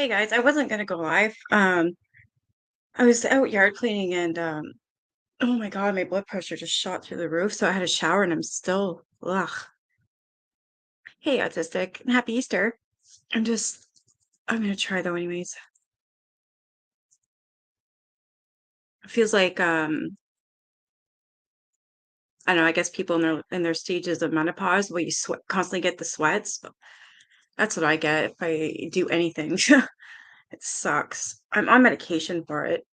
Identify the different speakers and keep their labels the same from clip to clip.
Speaker 1: Hey guys, I wasn't gonna go live. I was out yard cleaning and oh my God, my blood pressure just shot through the roof. So I had a shower and I'm still ugh. Hey, autistic, and happy Easter. I'm just I'm gonna try though anyways. It feels like I don't know, I guess people in their stages of menopause where you sweat constantly get the sweats. That's what I get if I do anything. It sucks. I'm on medication for it,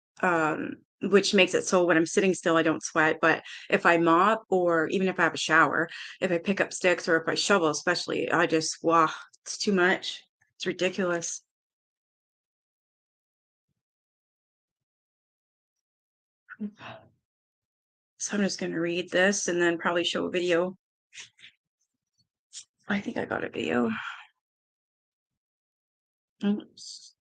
Speaker 1: which makes it so when I'm sitting still, I don't sweat. But if I mop or even if I have a shower, if I pick up sticks or if I shovel, especially, I just, wow, it's too much. It's ridiculous. So I'm just going to read this and then probably show a video. I think I got a video. Oops.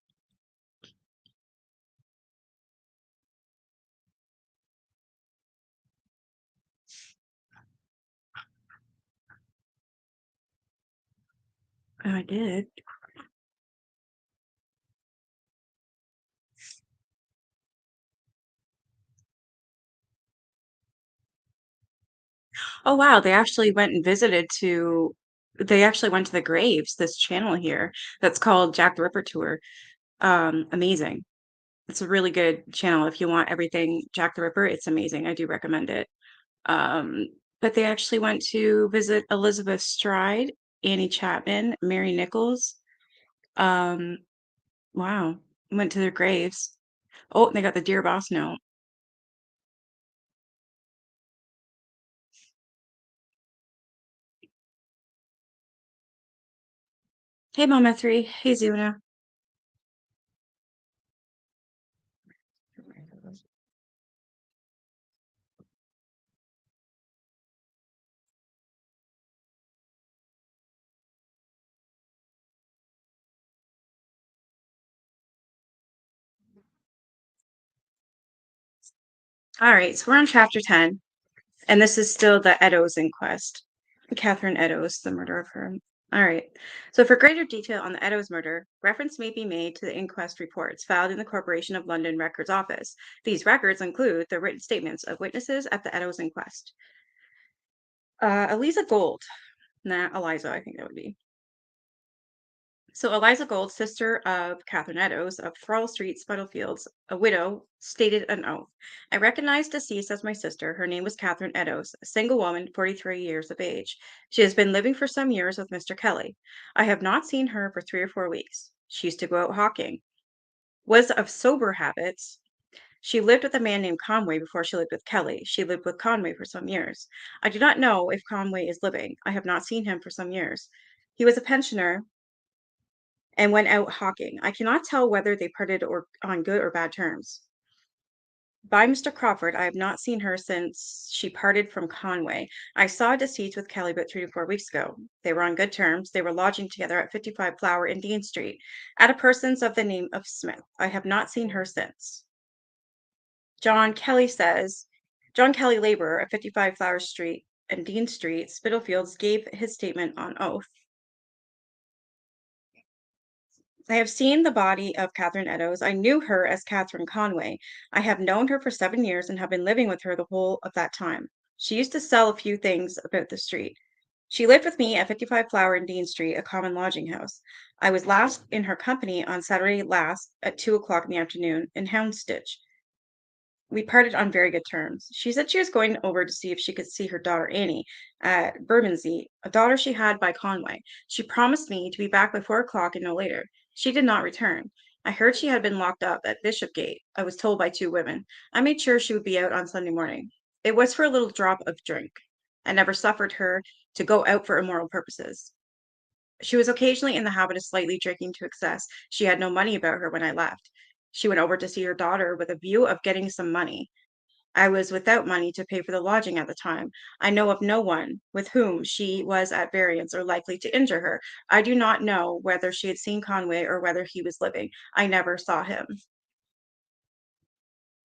Speaker 1: I did. Oh, wow. They actually went to the graves, this channel here that's called Jack the Ripper Tour. Amazing. It's a really good channel if you want everything Jack the Ripper. It's amazing. I do recommend it. Um, but they actually went to visit Elizabeth Stride, Annie Chapman, Mary Nichols. Um, wow. Went to their graves. Oh, they got the Dear Boss note. Hey, Mama 3. Hey, Zuna. All right, so we're on chapter 10, and this is still the Eddowes inquest. Catherine Eddowes, the murder of her. All right. So, for greater detail on the Eddowes murder, reference may be made to the inquest reports filed in the Corporation of London Records Office. These records include the written statements of witnesses at the Eddowes inquest. Eliza Gold, nah, Eliza, I think that would be. So Eliza Gold, sister of Catherine Eddowes of Thrall Street, Spitalfields, a widow, stated an oath. I recognized deceased as my sister. Her name was Catherine Eddowes, a single woman, 43 years of age. She has been living for some years with Mr. Kelly. I have not seen her for 3 or 4 weeks. She used to go out hawking, was of sober habits. She lived with a man named Conway before she lived with Kelly. She lived with Conway for some years. I do not know if Conway is living. I have not seen him for some years. He was a pensioner and went out hawking. I cannot tell whether they parted or on good or bad terms. By Mr. Crawford, I have not seen her since she parted from Conway. I saw deceased with Kelly about 3 to 4 weeks ago. They were on good terms. They were lodging together at 55 Flower in Dean Street at a person's of the name of Smith. I have not seen her since. John Kelly says, John Kelly, laborer at 55 Flower Street and Dean Street, Spitalfields, gave his statement on oath. I have seen the body of Catherine Eddowes. I knew her as Catherine Conway. I have known her for 7 years and have been living with her the whole of that time. She used to sell a few things about the street. She lived with me at 55 Flower and Dean Street, a common lodging house. I was last in her company on Saturday last at 2 o'clock in the afternoon in Houndsditch. We parted on very good terms. She said she was going over to see if she could see her daughter Annie at Bermondsey, a daughter she had by Conway. She promised me to be back by 4 o'clock and no later. She did not return. I heard she had been locked up at Bishopgate. I was told by 2 women. I made sure she would be out on Sunday morning. It was for a little drop of drink. I never suffered her to go out for immoral purposes. She was occasionally in the habit of slightly drinking to excess. She had no money about her when I left. She went over to see her daughter with a view of getting some money. I was without money to pay for the lodging at the time. I know of no one with whom she was at variance or likely to injure her. I do not know whether she had seen Conway or whether he was living. I never saw him.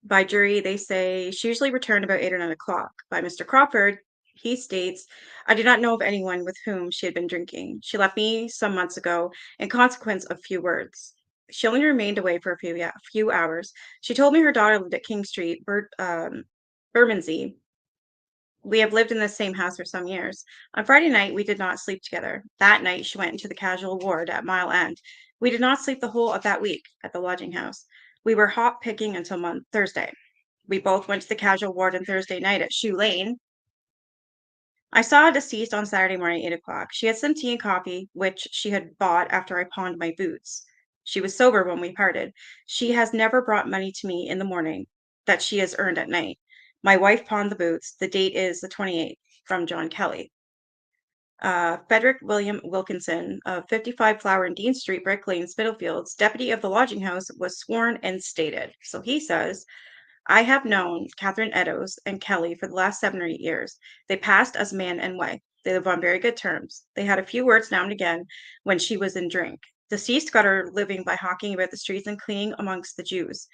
Speaker 1: By jury, they say she usually returned about 8 or 9 o'clock. By Mr. Crawford, he states, I do not know of anyone with whom she had been drinking. She left me some months ago in consequence of few words. She only remained away for a few hours. She told me her daughter lived at King Street, Bermondsey. We have lived in the same house for some years. On Friday night, we did not sleep together. That night, she went into the casual ward at Mile End. We did not sleep the whole of that week at the lodging house. We were hop picking until Thursday. We both went to the casual ward on Thursday night at Shoe Lane. I saw a deceased on Saturday morning, 8 o'clock. She had some tea and coffee, which she had bought after I pawned my boots. She was sober when we parted. She has never brought money to me in the morning that she has earned at night. My wife pawned the boots. The date is the 28th from John Kelly. Frederick William Wilkinson of 55 Flower and Dean Street, Brick Lane, Spitalfields, deputy of the lodging house, was sworn and stated. So he says, I have known Catherine Eddowes and Kelly for the last 7 or 8 years. They passed as man and wife. They live on very good terms. They had a few words now and again when she was in drink. Deceased got her living by hawking about the streets and cleaning amongst the Jews.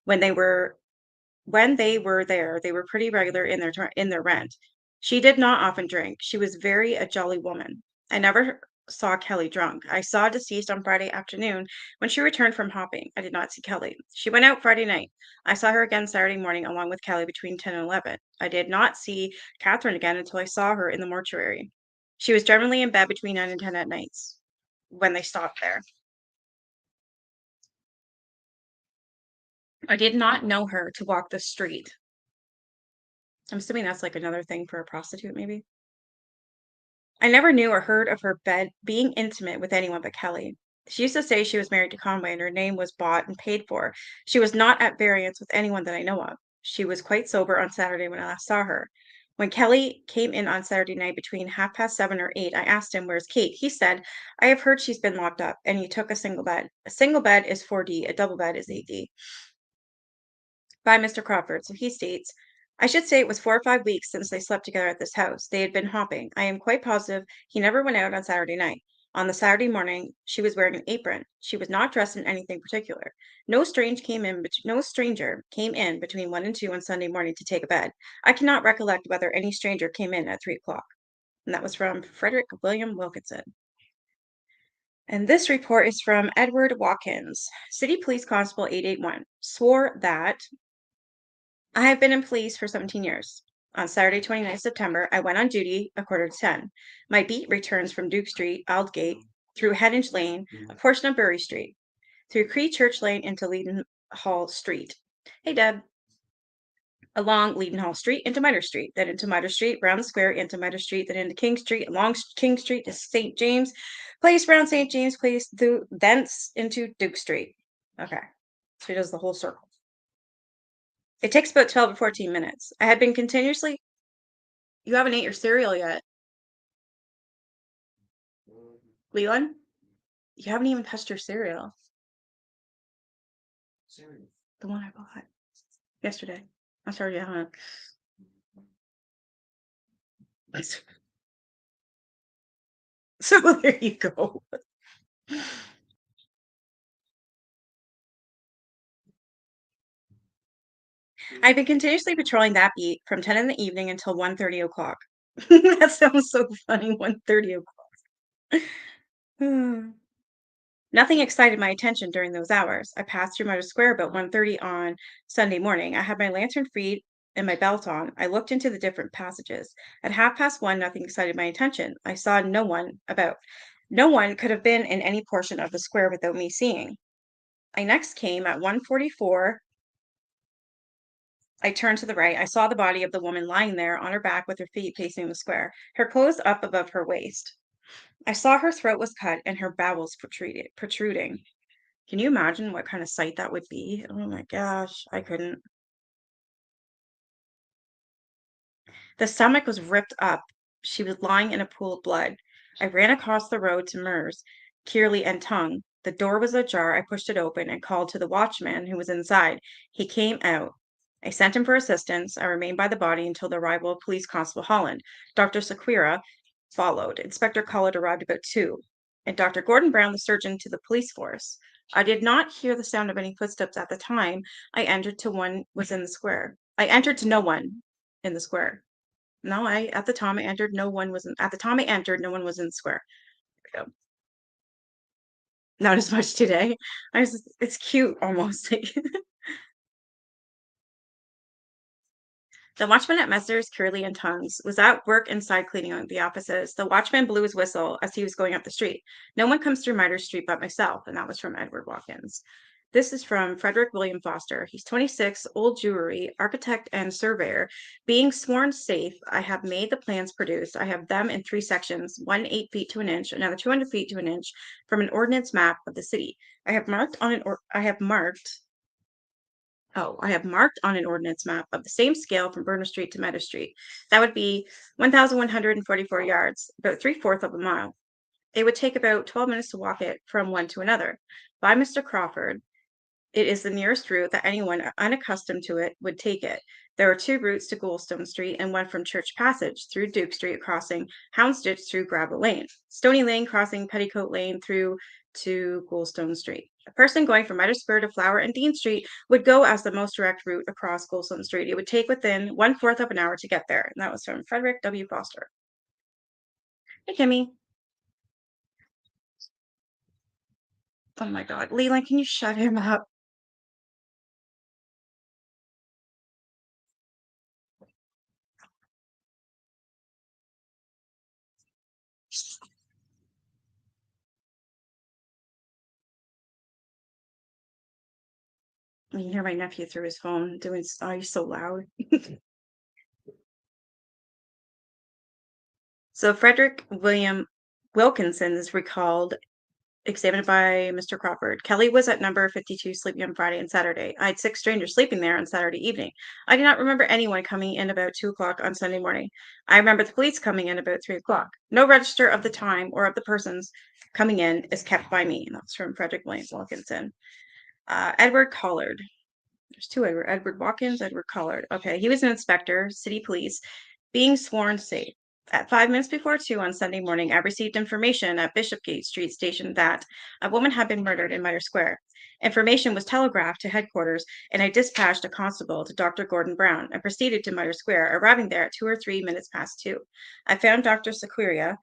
Speaker 1: When they were there, they were pretty regular in their rent. She did not often drink. She was very a jolly woman. I never saw Kelly drunk. I saw deceased on Friday afternoon when she returned from hopping. I did not see Kelly. She went out Friday night. I saw her again Saturday morning along with Kelly between 10 and 11. I did not see Catherine again until I saw her in the mortuary. She was generally in bed between 9 and 10 at nights when they stopped there. I did not know her to walk the street. I'm assuming that's like another thing for a prostitute, maybe. I never knew or heard of her bed being intimate with anyone but Kelly. She used to say she was married to Conway and her name was bought and paid for. She was not at variance with anyone that I know of. She was quite sober on Saturday when I last saw her. When Kelly came in on Saturday night between 7:30 or 8, I asked him, Where's Kate? He said, I have heard she's been locked up and you took a single bed. A single bed is 4D, a double bed is 8D. By Mr. Crawford. So he states, I should say it was 4 or 5 weeks since they slept together at this house. They had been hopping. I am quite positive he never went out on Saturday night. On the Saturday morning, she was wearing an apron. She was not dressed in anything particular. No stranger came in between 1 and 2 on Sunday morning to take a bed. I cannot recollect whether any stranger came in at 3 o'clock. And that was from Frederick William Wilkinson. And this report is from Edward Watkins, City Police Constable 881, swore that I have been in police for 17 years. On Saturday, 29th September, I went on duty a quarter to 10. My beat returns from Duke Street, Aldgate, through Headinge Lane, a portion of Bury Street, through Cree Church Lane into Leadenhall Street. Hey, Deb. Along Leadenhall Street into Mitre Street, then into Mitre Street, round the square into Mitre Street, then into King Street, along King Street to St. James Place, round St. James Place, thence into Duke Street. Okay, so he does the whole circle. It takes about 12 or 14 minutes. I had been continuously. You haven't ate your cereal yet, Leland? You haven't even touched your cereal. The one I bought yesterday. I'm sorry you haven't. So there you go. I've been continuously patrolling that beat from 10 in the evening until 1:30 o'clock. That sounds so funny, 1:30 o'clock. Nothing excited my attention during those hours. I passed through Motor Square about 1:30 on Sunday morning. I had my lantern free and my belt on. I looked into the different passages. At 1:30, nothing excited my attention. I saw no one about. No one could have been in any portion of the square without me seeing. I next came at 1:44. I turned to the right. I saw the body of the woman lying there on her back with her feet facing the square, her clothes up above her waist. I saw her throat was cut and her bowels protruding. Can you imagine what kind of sight that would be? Oh my gosh, I couldn't. The stomach was ripped up. She was lying in a pool of blood. I ran across the road to Mers, Kearley, and Tongue. The door was ajar. I pushed it open and called to the watchman who was inside. He came out. I sent him for assistance. I remained by the body until the arrival of Police Constable Holland. Dr. Sequeira followed. Inspector Collett arrived about 2, and Dr. Gordon Brown, the surgeon, to the police force. I did not hear the sound of any footsteps at the time. I entered to one was in the square. I entered to no one in the square. No, I at the time I entered, no one was in at the time I entered, no one was in the square. There we go. Not as much today. It's cute almost. Like the watchman at Messrs. Curly and Tongues was at work inside cleaning out the offices. The watchman blew his whistle as he was going up the street. No one comes through Mitre Street but myself, and that was from Edward Watkins. This is from Frederick William Foster. He's 26, old Jewry, architect and surveyor. Being sworn safe, I have made the plans produced. I have them in three sections, one 8 feet to an inch, another 200 feet to an inch, from an ordnance map of the city. I have marked on an ordnance map of the same scale from Burner Street to Meadow Street. That would be 1,144 yards, about three-fourths of a mile. It would take about 12 minutes to walk it from one to another. By Mr. Crawford, it is the nearest route that anyone unaccustomed to it would take it. There are two routes to Goldstone Street and one from Church Passage through Duke Street crossing Houndsditch through Gravel Lane, Stony Lane crossing Petticoat Lane through to Goldstone Street. A person going from Mitre Square to Flower and Dean Street would go as the most direct route across Goldstone Street. It would take within one-fourth of an hour to get there. And that was from Frederick W. Foster. Hey, Kimmy. Oh my God. Leland, can you shut him up? You can hear my nephew through his phone doing, oh, he's so loud. So Frederick William Wilkinson is recalled, examined by Mr. Crawford. Kelly was at number 52 sleeping on Friday and Saturday. I had six strangers sleeping there on Saturday evening. I do not remember anyone coming in about 2 o'clock on Sunday morning. I remember the police coming in about 3 o'clock. No register of the time or of the persons coming in is kept by me. And that's from Frederick William Wilkinson. Edward Collard. There's two Edward Watkins, Edward Collard. Okay, he was an inspector, city police, being sworn safe. At 5 minutes before 2 on Sunday morning, I received information at Bishopgate Street Station that a woman had been murdered in Mitre Square. Information was telegraphed to headquarters, and I dispatched a constable to Dr. Gordon Brown and proceeded to Mitre Square, arriving there at 2 or 3 minutes past 2. I found Dr. Sequeira,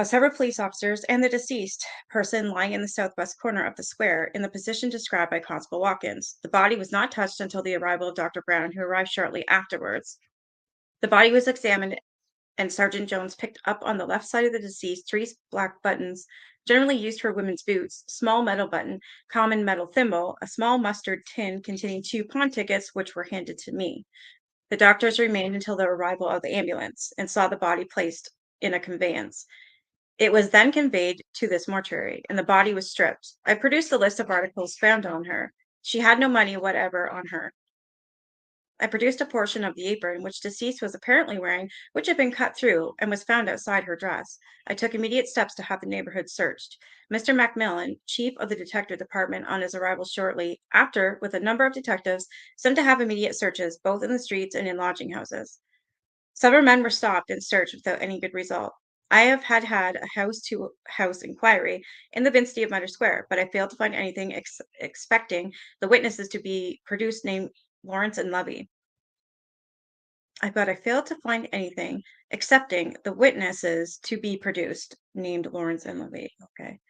Speaker 1: several police officers, and the deceased person lying in the southwest corner of the square in the position described by Constable Watkins. The body was not touched until the arrival of Dr. Brown, who arrived shortly afterwards. The body was examined, and Sergeant Jones picked up on the left side of the deceased three black buttons, generally used for women's boots, small metal button, common metal thimble, a small mustard tin containing two pawn tickets, which were handed to me. The doctors remained until the arrival of the ambulance and saw the body placed in a conveyance. It was then conveyed to this mortuary, and the body was stripped. I produced a list of articles found on her. She had no money whatever on her. I produced a portion of the apron which deceased was apparently wearing, which had been cut through and was found outside her dress. I took immediate steps to have the neighborhood searched. Mr. Macmillan, chief of the detective department, on his arrival shortly after, with a number of detectives, sent to have immediate searches both in the streets and in lodging houses. Several men were stopped and searched without any good result. I have had a house-to-house inquiry in the vicinity of Mitre Square, but I failed to find anything expecting the witnesses to be produced named Lawrence and Levy. I failed to find anything excepting the witnesses to be produced named Lawrence and Levy. Okay.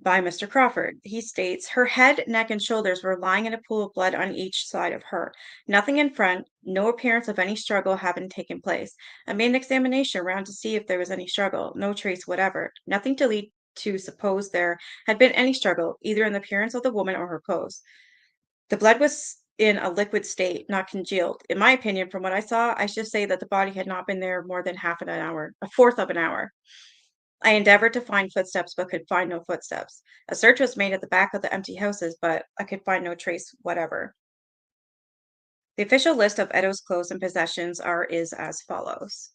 Speaker 1: By Mr. Crawford. He states her head, neck, and shoulders were lying in a pool of blood on each side of her. Nothing in front, no appearance of any struggle having taken place. I made an examination around to see if there was any struggle. No trace whatever. Nothing to lead to suppose there had been any struggle, either in the appearance of the woman or her clothes. The blood was in a liquid state, not congealed. In my opinion, from what I saw, I should say that the body had not been there more than half an hour, a fourth of an hour. I endeavored to find footsteps, but could find no footsteps. A search was made at the back of the empty houses, but I could find no trace whatever. The official list of Edo's clothes and possessions is as follows.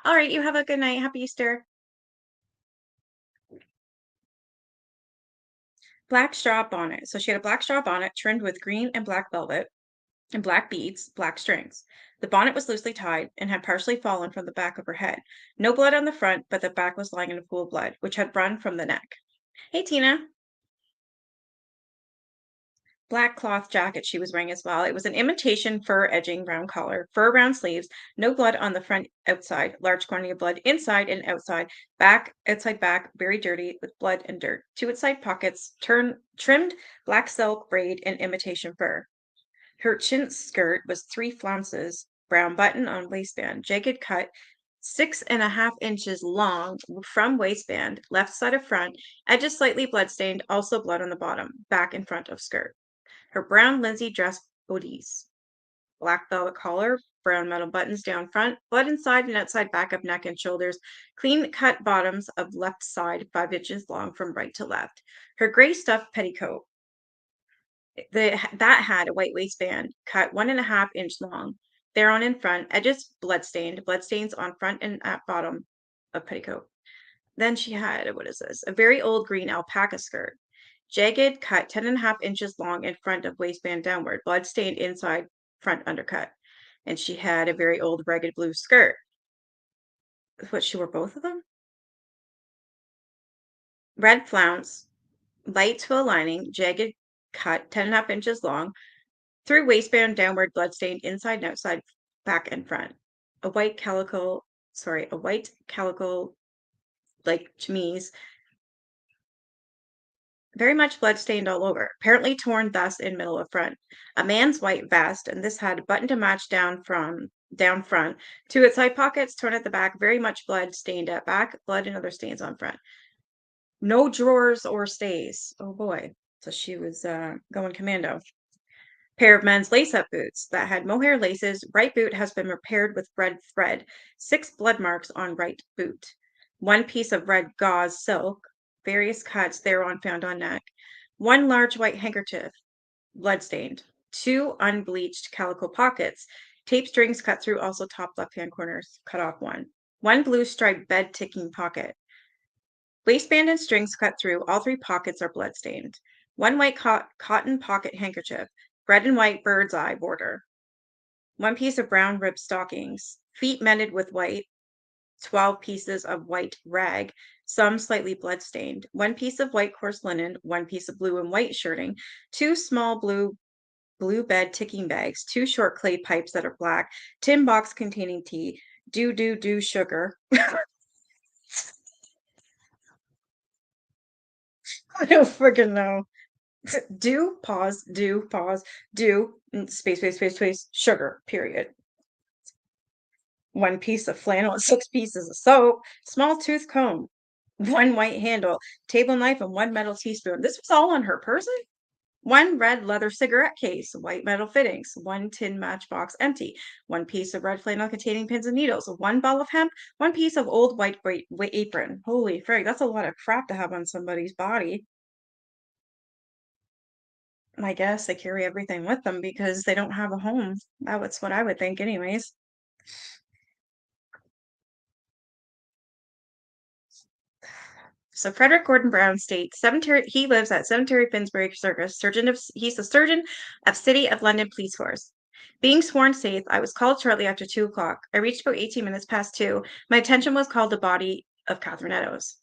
Speaker 1: All right, you have a good night. Happy Easter. Black straw bonnet. So she had a black straw bonnet trimmed with green and black velvet and black beads, black strings. The bonnet was loosely tied and had partially fallen from the back of her head. No blood on the front, but the back was lying in a pool of blood, which had run from the neck. Hey, Tina. black cloth jacket she was wearing as well. It was an imitation fur edging, round collar, fur round sleeves, no blood on the front outside, large quantity of blood inside and outside, back, outside back, very dirty with blood and dirt. Two outside pockets, trimmed black silk braid and imitation fur. Her chintz skirt was 3 flounces, brown button on waistband, jagged cut, 6.5 inches long from waistband, left side of front, edges slightly bloodstained, also blood on the bottom, back and front of skirt. Her brown linsey dress bodice, black velvet collar, brown metal buttons down front, blood inside and outside back of neck and shoulders, clean cut bottoms of left side 5 inches long from right to left. Her gray stuff petticoat, that had a white waistband, cut 1.5 inch long. Thereon in front, edges bloodstained, bloodstains on front and at bottom of petticoat. Then she had, what is this? A very old green alpaca skirt, jagged cut 10.5 inches long in front of waistband downward, bloodstained inside front undercut. And she had a very old ragged blue skirt. What, she wore both of them? Red flounce, light twill lining, jagged cut 10.5 inches long, through waistband downward, bloodstained inside and outside, back and front. A white calico like chemise, very much bloodstained all over, apparently torn thus in middle of front. A man's white vest, and this had a button to match down front. Two outside pockets, torn at the back, very much blood stained at back, blood and other stains on front. No drawers or stays. Oh boy. So she was going commando. Pair of men's lace-up boots that had mohair laces. Right boot has been repaired with red thread. 6 blood marks on right boot. One piece of red gauze silk. Various cuts thereon found on neck. One large white handkerchief, blood-stained. 2 unbleached calico pockets. Tape strings cut through also top left-hand corners. Cut off one. One blue striped bed ticking pocket. Waistband and strings cut through. All 3 pockets are blood-stained. One white cotton pocket handkerchief. Red and white bird's eye border. One piece of brown ribbed stockings. Feet mended with white. 12 pieces of white rag, some slightly blood-stained. One piece of white coarse linen. One piece of blue and white shirting. 2 small blue bed ticking bags. 2 short clay pipes that are black. Tin box containing tea. Do sugar. I don't freaking know. Do, pause, space, sugar, period. One piece of flannel and 6 pieces of soap, small tooth comb, one white handle, table knife, and one metal teaspoon. This was all on her person? One red leather cigarette case, white metal fittings, one tin matchbox empty, one piece of red flannel containing pins and needles, one ball of hemp, one piece of old white apron. Holy frig, that's a lot of crap to have on somebody's body. I guess they carry everything with them because they don't have a home. That's what I would think anyways. So Frederick Gordon Brown states he lives at Cemetery Finsbury Circus. He's the surgeon of City of London Police Force. Being sworn safe, I was called shortly after 2 o'clock. I reached about 18 minutes past 2. My attention was called to the body of Catherine Eddowes.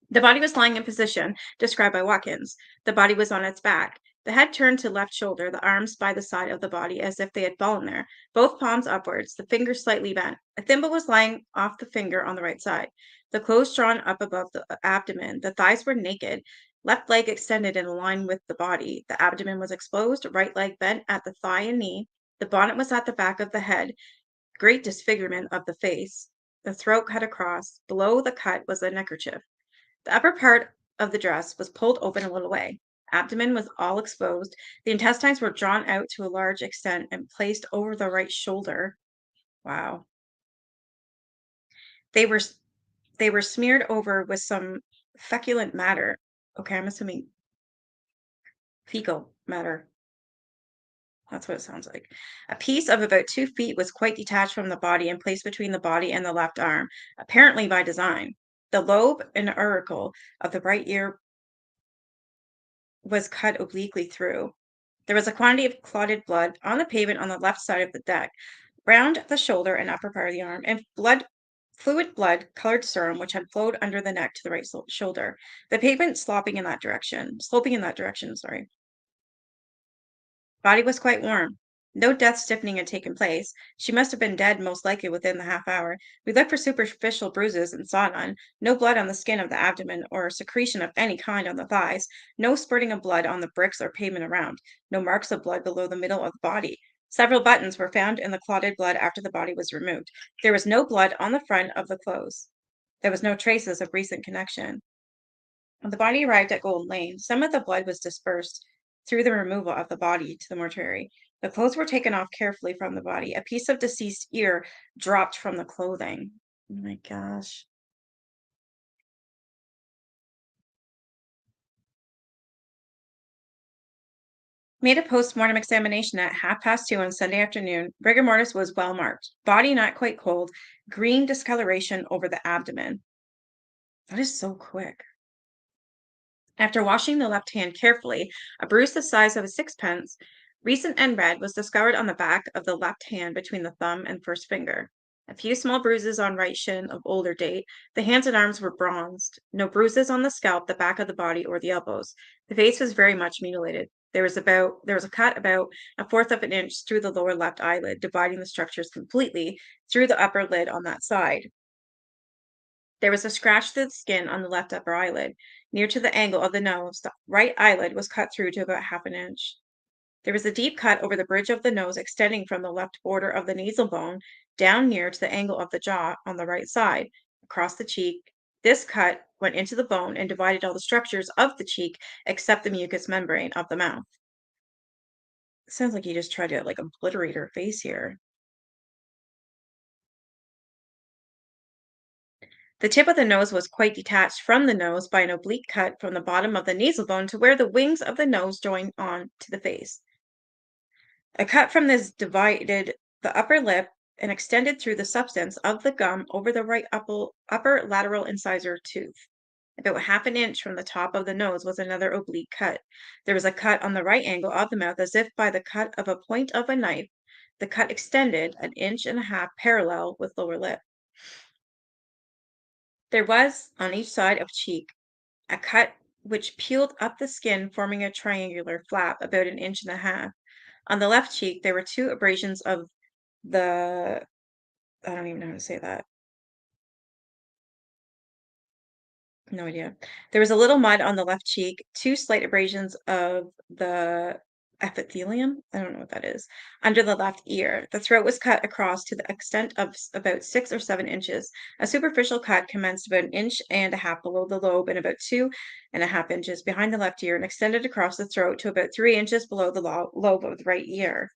Speaker 1: The body was lying in position described by Watkins. The body was on its back. The head turned to left shoulder, the arms by the side of the body as if they had fallen there, both palms upwards, the fingers slightly bent. A thimble was lying off the finger on the right side. The clothes drawn up above the abdomen. The thighs were naked, left leg extended in line with the body. The abdomen was exposed, right leg bent at the thigh and knee. The bonnet was at the back of the head. Great disfigurement of the face. The throat cut across. Below the cut was a neckerchief. The upper part of the dress was pulled open a little way. Abdomen was all exposed. The intestines were drawn out to a large extent and placed over the right shoulder. Wow. They were they were smeared over with some feculent matter. Okay, I'm assuming fecal matter. That's what it sounds like. A piece of about 2 feet was quite detached from the body and placed between the body and the left arm, apparently by design. The lobe and auricle of the right ear was cut obliquely through. There was a quantity of clotted blood on the pavement on the left side of the deck, round the shoulder and upper part of the arm, and fluid blood colored serum which had flowed under the neck to the right shoulder. The pavement sloping in that direction, sorry. Body was quite warm. No death stiffening had taken place. She must have been dead most likely within the half hour. We looked for superficial bruises and saw none. No blood on the skin of the abdomen or secretion of any kind on the thighs. No spurting of blood on the bricks or pavement around. No marks of blood below the middle of the body. Several buttons were found in the clotted blood after the body was removed. There was no blood on the front of the clothes. There was no traces of recent connection. When the body arrived at Gold Lane, some of the blood was dispersed through the removal of the body to the mortuary. The clothes were taken off carefully from the body. A piece of deceased ear dropped from the clothing. Oh my gosh. Made a post-mortem examination at 2:30 on Sunday afternoon. Rigor mortis was well marked. Body not quite cold. Green discoloration over the abdomen. That is so quick. After washing the left hand carefully, a bruise the size of a sixpence, recent and red, was discovered on the back of the left hand between the thumb and first finger. A few small bruises on right shin of older date. The hands and arms were bronzed. No bruises on the scalp, the back of the body, or the elbows. The face was very much mutilated. There was a cut about a fourth of an inch through the lower left eyelid, dividing the structures completely through the upper lid on that side. There was a scratch through the skin on the left upper eyelid, near to the angle of the nose. The right eyelid was cut through to about half an inch. There was a deep cut over the bridge of the nose extending from the left border of the nasal bone down near to the angle of the jaw on the right side, across the cheek. This cut went into the bone and divided all the structures of the cheek except the mucous membrane of the mouth. Sounds like you just tried to like obliterate her face here. The tip of the nose was quite detached from the nose by an oblique cut from the bottom of the nasal bone to where the wings of the nose join on to the face. A cut from this divided the upper lip and extended through the substance of the gum over the right upper lateral incisor tooth. About half an inch from the top of the nose was another oblique cut. There was a cut on the right angle of the mouth as if by the cut of a point of a knife. The cut extended an inch and a half parallel with lower lip. There was, on each side of cheek, a cut which peeled up the skin, forming a triangular flap about an inch and a half. On the left cheek, there were two abrasions of the, I don't even know how to say that. No idea. There was a little mud on the left cheek, two slight abrasions of the epithelium. I don't know what that is. Under the left ear. The throat was cut across to the extent of about 6 or 7 inches. A superficial cut commenced about an inch and a half below the lobe and about 2.5 inches behind the left ear and extended across the throat to about 3 inches below the lobe of the right ear.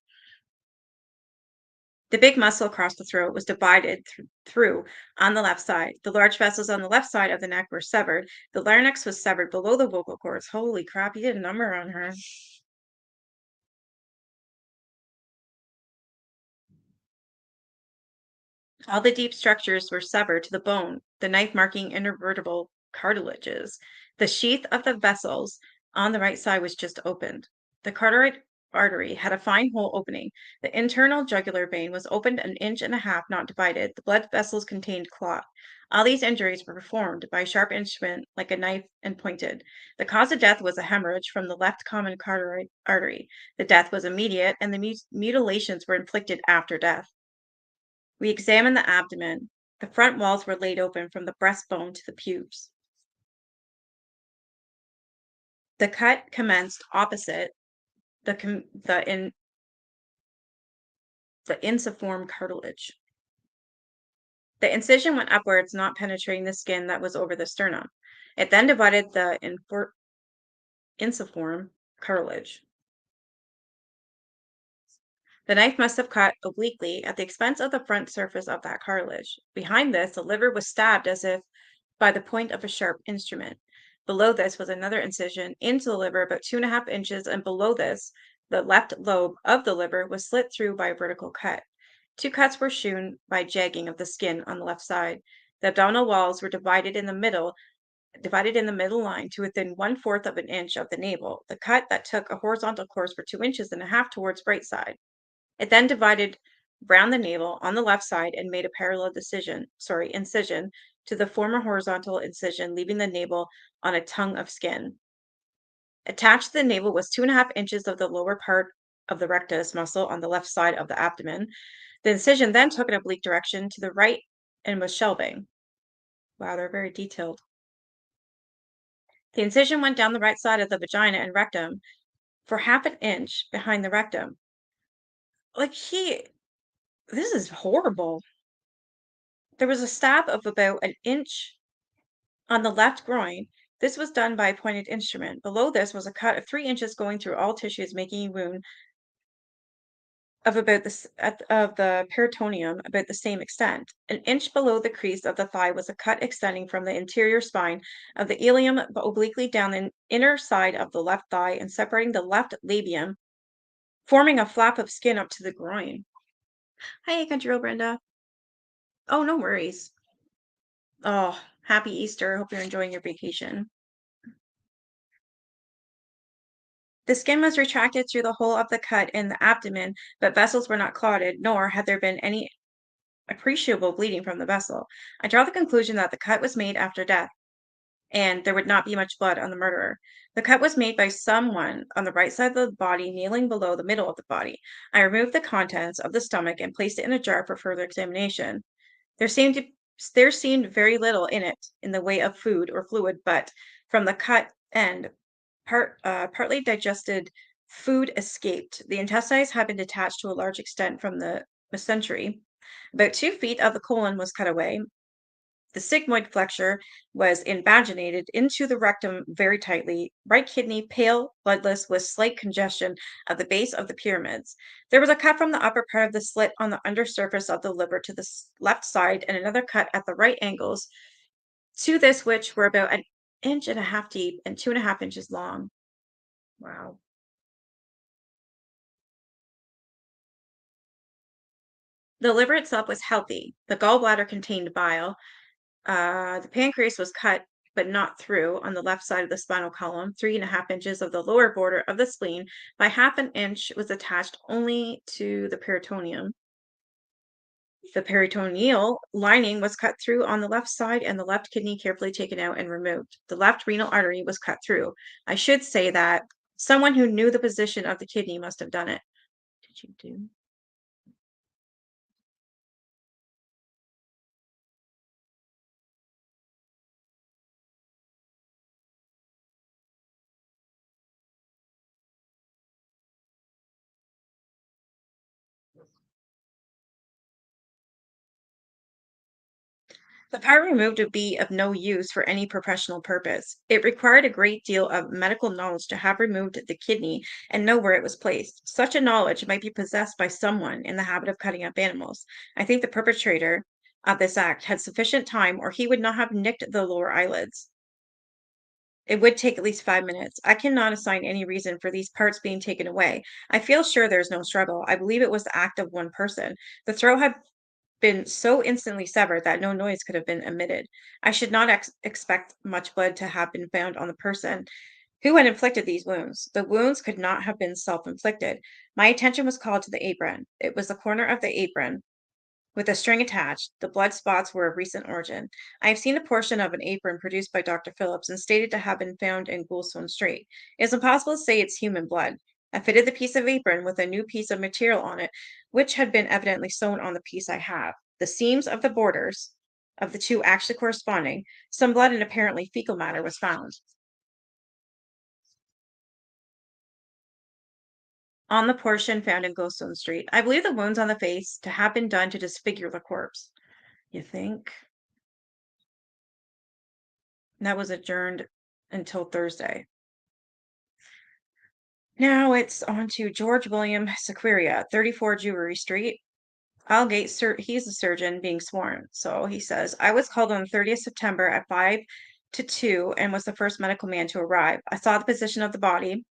Speaker 1: The big muscle across the throat was divided through on the left side. The large vessels on the left side of the neck were severed. The larynx was severed below the vocal cords. Holy crap, you did a number on her. All the deep structures were severed to the bone, the knife marking intervertebral cartilages. The sheath of the vessels on the right side was just opened. The carotid artery had a fine hole opening. The internal jugular vein was opened an inch and a half, not divided. The blood vessels contained clot. All these injuries were performed by a sharp instrument like a knife and pointed. The cause of death was a hemorrhage from the left common carotid artery. The death was immediate, and the mutilations were inflicted after death. We examined the abdomen. The front walls were laid open from the breastbone to the pubes. The cut commenced opposite the com- the insiform cartilage. The incision went upwards, not penetrating the skin that was over the sternum. It then divided the insiform cartilage. The knife must have cut obliquely at the expense of the front surface of that cartilage. Behind this, the liver was stabbed as if by the point of a sharp instrument. Below this was another incision into the liver about 2.5 inches, and below this, the left lobe of the liver was slit through by a vertical cut. Two cuts were shewn by jagging of the skin on the left side. The abdominal walls were divided in the middle line to within 1/4 of an inch of the navel. The cut that took a horizontal course for 2 inches and a half towards right side. It then divided round the navel on the left side and made a parallel incision to the former horizontal incision, leaving the navel on a tongue of skin. Attached to the navel was 2.5 inches of the lower part of the rectus muscle on the left side of the abdomen. The incision then took an oblique direction to the right and was shelving. Wow, they're very detailed. The incision went down the right side of the vagina and rectum for half an inch behind the rectum. Like this is horrible. There was a stab of about an inch on the left groin. This was done by a pointed instrument. Below this was a cut of 3 inches going through all tissues, making a wound of about of the peritoneum about the same extent. An inch below the crease of the thigh was a cut extending from the interior spine of the ilium obliquely down the inner side of the left thigh and separating the left labium, forming a flap of skin up to the groin. Hi, Country Girl Brenda. Oh, no worries. Oh, happy Easter. Hope you're enjoying your vacation. The skin was retracted through the hole of the cut in the abdomen, but vessels were not clotted, nor had there been any appreciable bleeding from the vessel. I draw the conclusion that the cut was made after death, and there would not be much blood on the murderer. The cut was made by someone on the right side of the body, kneeling below the middle of the body. I removed the contents of the stomach and placed it in a jar for further examination. There seemed to there seemed very little in it in the way of food or fluid, but from the cut end, partly digested food escaped. The intestines had been detached to a large extent from the mesentery. About 2 feet of the colon was cut away. The sigmoid flexure was invaginated into the rectum very tightly. Right kidney pale, bloodless, with slight congestion of the base of the pyramids. There was a cut from the upper part of the slit on the undersurface of the liver to the left side, and another cut at the right angles to this, which were about an inch and a half deep and 2.5 inches long. Wow. The liver itself was healthy. The gallbladder contained bile. The pancreas was cut, but not through, on the left side of the spinal column. 3.5 inches of the lower border of the spleen by half an inch was attached only to the peritoneum. The peritoneal lining was cut through on the left side and the left kidney carefully taken out and removed. The left renal artery was cut through. I should say that someone who knew the position of the kidney must have done it. Did you do? The part removed would be of no use for any professional purpose. It required a great deal of medical knowledge to have removed the kidney and know where it was placed. Such a knowledge might be possessed by someone in the habit of cutting up animals. I think the perpetrator of this act had sufficient time, or he would not have nicked the lower eyelids. It would take at least 5 minutes. I cannot assign any reason for these parts being taken away. I feel sure there's no struggle. I believe it was the act of one person. The throat had been so instantly severed that no noise could have been emitted. I should not expect much blood to have been found on the person who had inflicted these wounds. The wounds could not have been self inflicted. My attention was called to the apron. It was the corner of the apron with a string attached. The blood spots were of recent origin. I have seen a portion of an apron produced by Dr. Phillips and stated to have been found in Goulstone Street. It is impossible to say it's human blood. I fitted the piece of apron with a new piece of material on it, which had been evidently sewn on the piece I have. The seams of the borders of the two actually corresponding. Some blood and apparently fecal matter was found on the portion found in Goulstone Street. I believe the wounds on the face to have been done to disfigure the corpse. You think? That was adjourned until Thursday. Now it's on to George William Sequeira, 34 Jewelry Street, Aldgate. He's a surgeon being sworn. So he says, I was called on the 30th September at 5 to 2 and was the first medical man to arrive. I saw the position of the body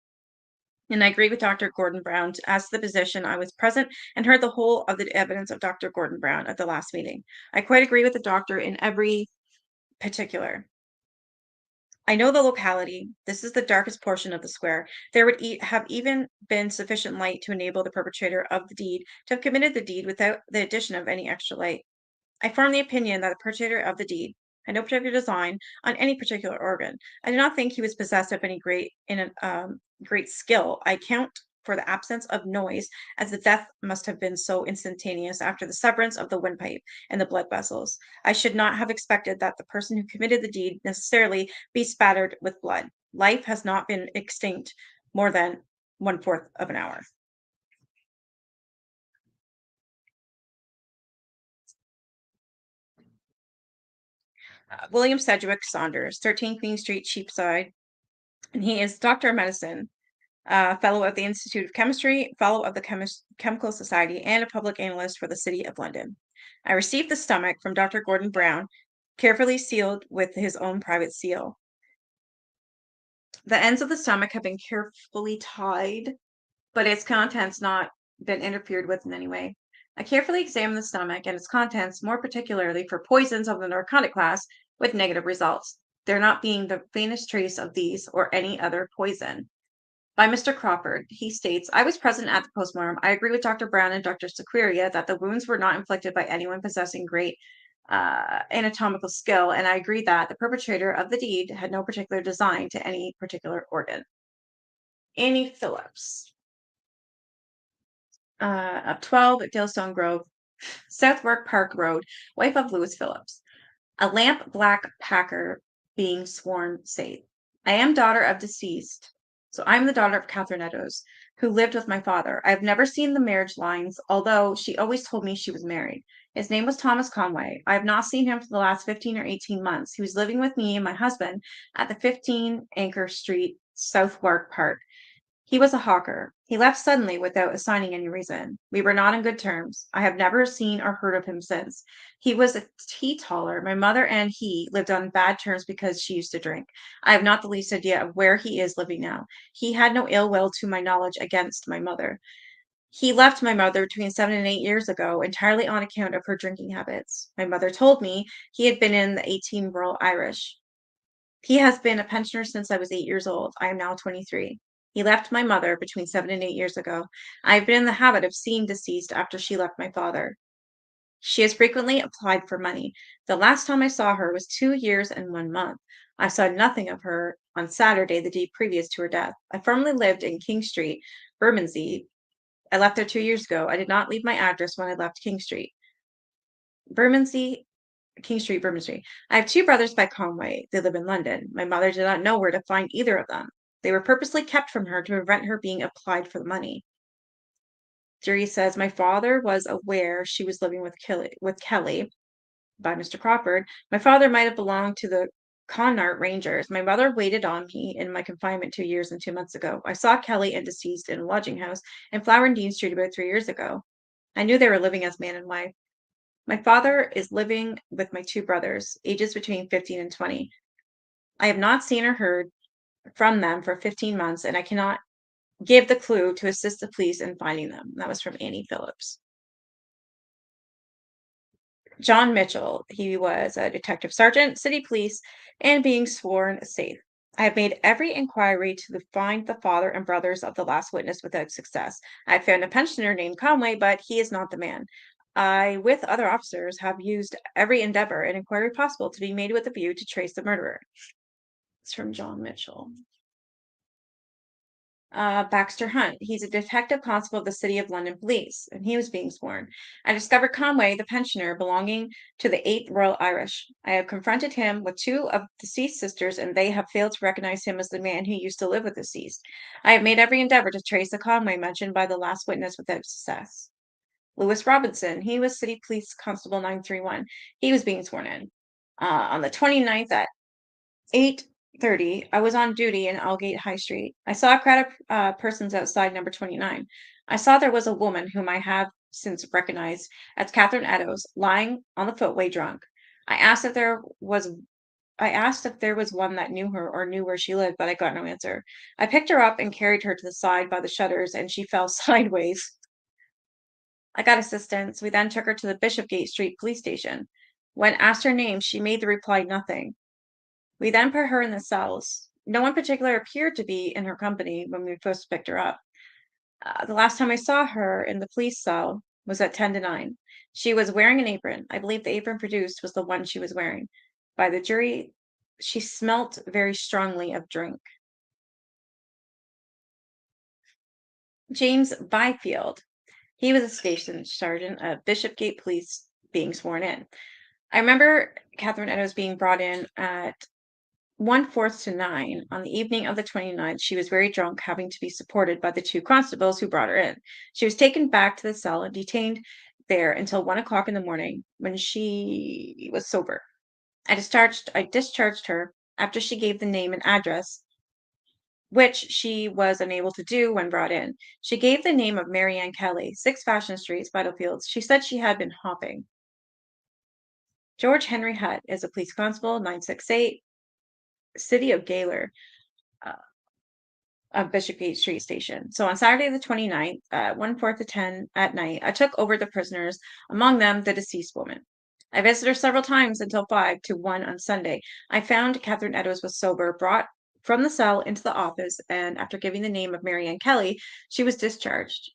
Speaker 1: and I agreed with Dr. Gordon Brown. As to the position, I was present and heard the whole of the evidence of Dr. Gordon Brown at the last meeting. I quite agree with the doctor in every particular. I know the locality. This is the darkest portion of the square. There would have even been sufficient light to enable the perpetrator of the deed to have committed the deed without the addition of any extra light. I form the opinion that the perpetrator of the deed had no particular design on any particular organ. I do not think he was possessed of any great skill. I count for the absence of noise, as the death must have been so instantaneous after the severance of the windpipe and the blood vessels. I should not have expected that the person who committed the deed necessarily be spattered with blood. Life has not been extinct more than 1/4 of an hour. William Sedgwick Saunders, 13 Queen Street, Cheapside, and he is Doctor of Medicine, fellow of the Institute of Chemistry, fellow of the Chemical Society, and a public analyst for the City of London. I received the stomach from Dr. Gordon Brown, carefully sealed with his own private seal. The ends of the stomach have been carefully tied, but its contents not been interfered with in any way. I carefully examined the stomach and its contents, more particularly for poisons of the narcotic class, with negative results, there not being the faintest trace of these or any other poison. By Mr. Crawford, he states, I was present at the postmortem. I agree with Dr. Brown and Dr. Sequeria that the wounds were not inflicted by anyone possessing great anatomical skill, and I agree that the perpetrator of the deed had no particular design to any particular organ. Annie Phillips, of 12 Dalestone Grove, Southwark Park Road, wife of Lewis Phillips, a lamp black Packer being sworn safe. I am daughter of deceased. So I'm the daughter of Catherine Eddowes, who lived with my father. I have never seen the marriage lines, although she always told me she was married. His name was Thomas Conway. I have not seen him for the last 15 or 18 months. He was living with me and my husband at the 15 Anchor Street, Southwark Park. He was a hawker. He left suddenly without assigning any reason. We were not on good terms. I have never seen or heard of him since. He was a teetotaler. My mother and he lived on bad terms because she used to drink. I have not the least idea of where he is living now. He had no ill will to my knowledge against my mother. He left my mother between 7 and 8 years ago, entirely on account of her drinking habits. My mother told me he had been in the 18 Royal Irish. He has been a pensioner since I was 8 years old. I am now 23. He left my mother between 7 and 8 years ago. I have been in the habit of seeing deceased after she left my father. She has frequently applied for money. The last time I saw her was 2 years and 1 month. I saw nothing of her on Saturday, the day previous to her death. I formerly lived in King Street, Bermondsey. I left there 2 years ago. I did not leave my address when I left King Street. Bermondsey, King Street, Bermondsey. I have two brothers by Conway. They live in London. My mother did not know where to find either of them. They were purposely kept from her to prevent her being applied for the money. Jury says my father was aware she was living with Kelly by Mr. Crawford. My father might have belonged to the Connaught Rangers. My mother waited on me in my confinement 2 years and 2 months ago. I saw Kelly and deceased in a lodging house in Flower and Dean Street about 3 years ago. I knew they were living as man and wife. My father is living with my two brothers, ages between 15 and 20. I have not seen or heard from them for 15 months, and I cannot give the clue to assist the police in finding them. That was from Annie Phillips. John Mitchell, he was a detective sergeant, city police, and being sworn safe. I have made every inquiry to find the father and brothers of the last witness without success. I have found a pensioner named Conway, but he is not the man. I, with other officers, have used every endeavor and inquiry possible to be made with a view to trace the murderer. It's from John Mitchell. Baxter Hunt. He's a detective constable of the City of London Police, and he was being sworn. I discovered Conway, the pensioner belonging to the 8th Royal Irish. I have confronted him with two of the deceased sisters, and they have failed to recognize him as the man who used to live with the deceased. I have made every endeavor to trace the Conway mentioned by the last witness without success. Lewis Robinson, he was City Police Constable 931. He was being sworn in. On the 29th at 8:30, I was on duty in Aldgate High Street. I saw a crowd of persons outside number 29. I saw there was a woman whom I have since recognized as Catherine Eddowes lying on the footway drunk. I asked if there was I asked if there was one that knew her or knew where she lived, but I got no answer. I picked her up and carried her to the side by the shutters, and she fell sideways. I got assistance. We then took her to the Bishopgate Street police station. When asked her name, she made the reply nothing. We then put her in the cells. No one particular appeared to be in her company when we first picked her up. The last time I saw her in the police cell was at 10 to 9. She was wearing an apron. I believe the apron produced was the one she was wearing. By the jury, she smelt very strongly of drink. James Byfield. He was a station sergeant of Bishopgate Police being sworn in. I remember Catherine Eddowes being brought in at 1/4 to 9 on the evening of the 29th. She was very drunk, having to be supported by the two constables who brought her in. She was taken back to the cell and detained there until 1 o'clock in the morning when she was sober. I discharged her after she gave the name and address, which she was unable to do when brought in. She gave the name of Mary Ann Kelly, 6 Fashion Street, Spitalfields. She said she had been hopping. George Henry Hutt is a police constable, 968, City of Gaylor, uh, of Bishopgate Street Station. So on Saturday the 29th, 1/4 to 10 at night, I took over the prisoners, among them the deceased woman. I visited her several times until 5 to 1 on Sunday. I found Catherine Eddowes was sober, brought from the cell into the office, and after giving the name of Mary Ann Kelly, she was discharged.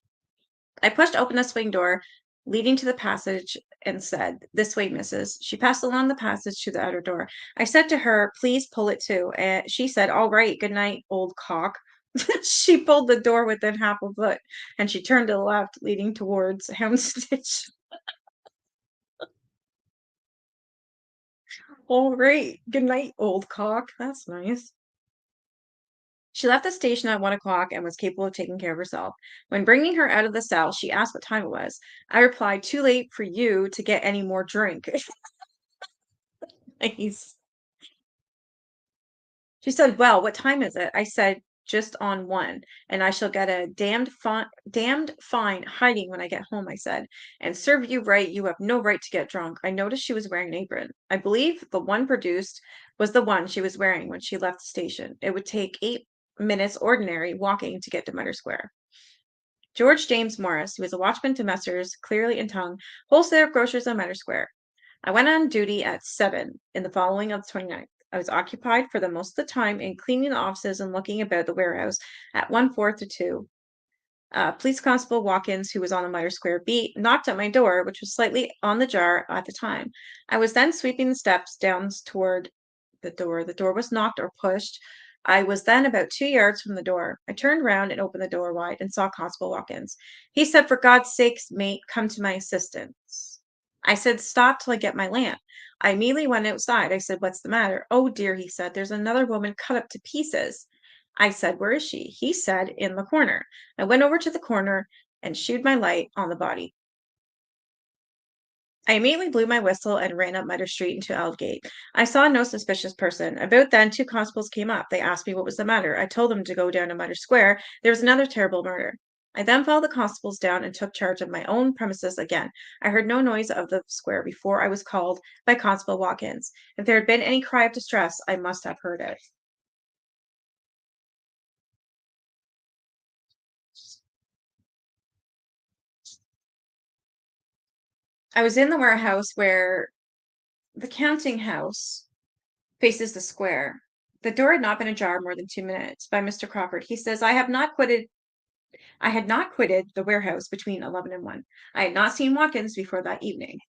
Speaker 1: I pushed open the swing door leading to the passage and said, "This way, missus." She passed along the passage to the outer door. I said to her, "Please pull it too." And she said, "All right, good night, old cock." She pulled the door within half a foot and she turned to the left, leading towards Houndsditch. All right, good night, old cock. That's nice. She left the station at 1 o'clock and was capable of taking care of herself. When bringing her out of the cell, she asked what time it was. I replied, "Too late for you to get any more drink." Nice. She said, "Well, what time is it?" I said, "Just on 1, and I shall get a damned fine hiding when I get home," I said. "And serve you right, you have no right to get drunk." I noticed she was wearing an apron. I believe the one produced was the one she was wearing when she left the station. It would take 8 minutes ordinary walking to get to Mitre Square. George James Morris, who was a watchman to Messrs. Clearly and Tongue, wholesaler of grocers on Mitre Square. I went on duty at 7 in the following of the 29th. I was occupied for the most of the time in cleaning the offices and looking about the warehouse at 1/4 to 2. Police Constable Watkins, who was on the Mitre Square beat, knocked at my door, which was slightly on the jar at the time. I was then sweeping the steps down toward the door. The door was knocked or pushed. I was then about 2 yards from the door. I turned round and opened the door wide and saw Constable Watkins. He said, "For God's sakes, mate, come to my assistance." I said, "Stop till I get my lamp." I immediately went outside. I said, "What's the matter?" "Oh dear," he said, "there's another woman cut up to pieces." I said, "Where is she?" He said, "In the corner." I went over to the corner and shooed my light on the body. I immediately blew my whistle and ran up Mitre Street into Aldgate. I saw no suspicious person. About then, two constables came up. They asked me what was the matter. I told them to go down to Mitre Square. There was another terrible murder. I then followed the constables down and took charge of my own premises again. I heard no noise of the square before I was called by Constable Watkins. If there had been any cry of distress, I must have heard it. I was in the warehouse where the counting house faces the square. The door had not been ajar more than 2 minutes by Mr. Crawford. He says, I had not quitted the warehouse between 11 and 1. I had not seen Watkins before that evening.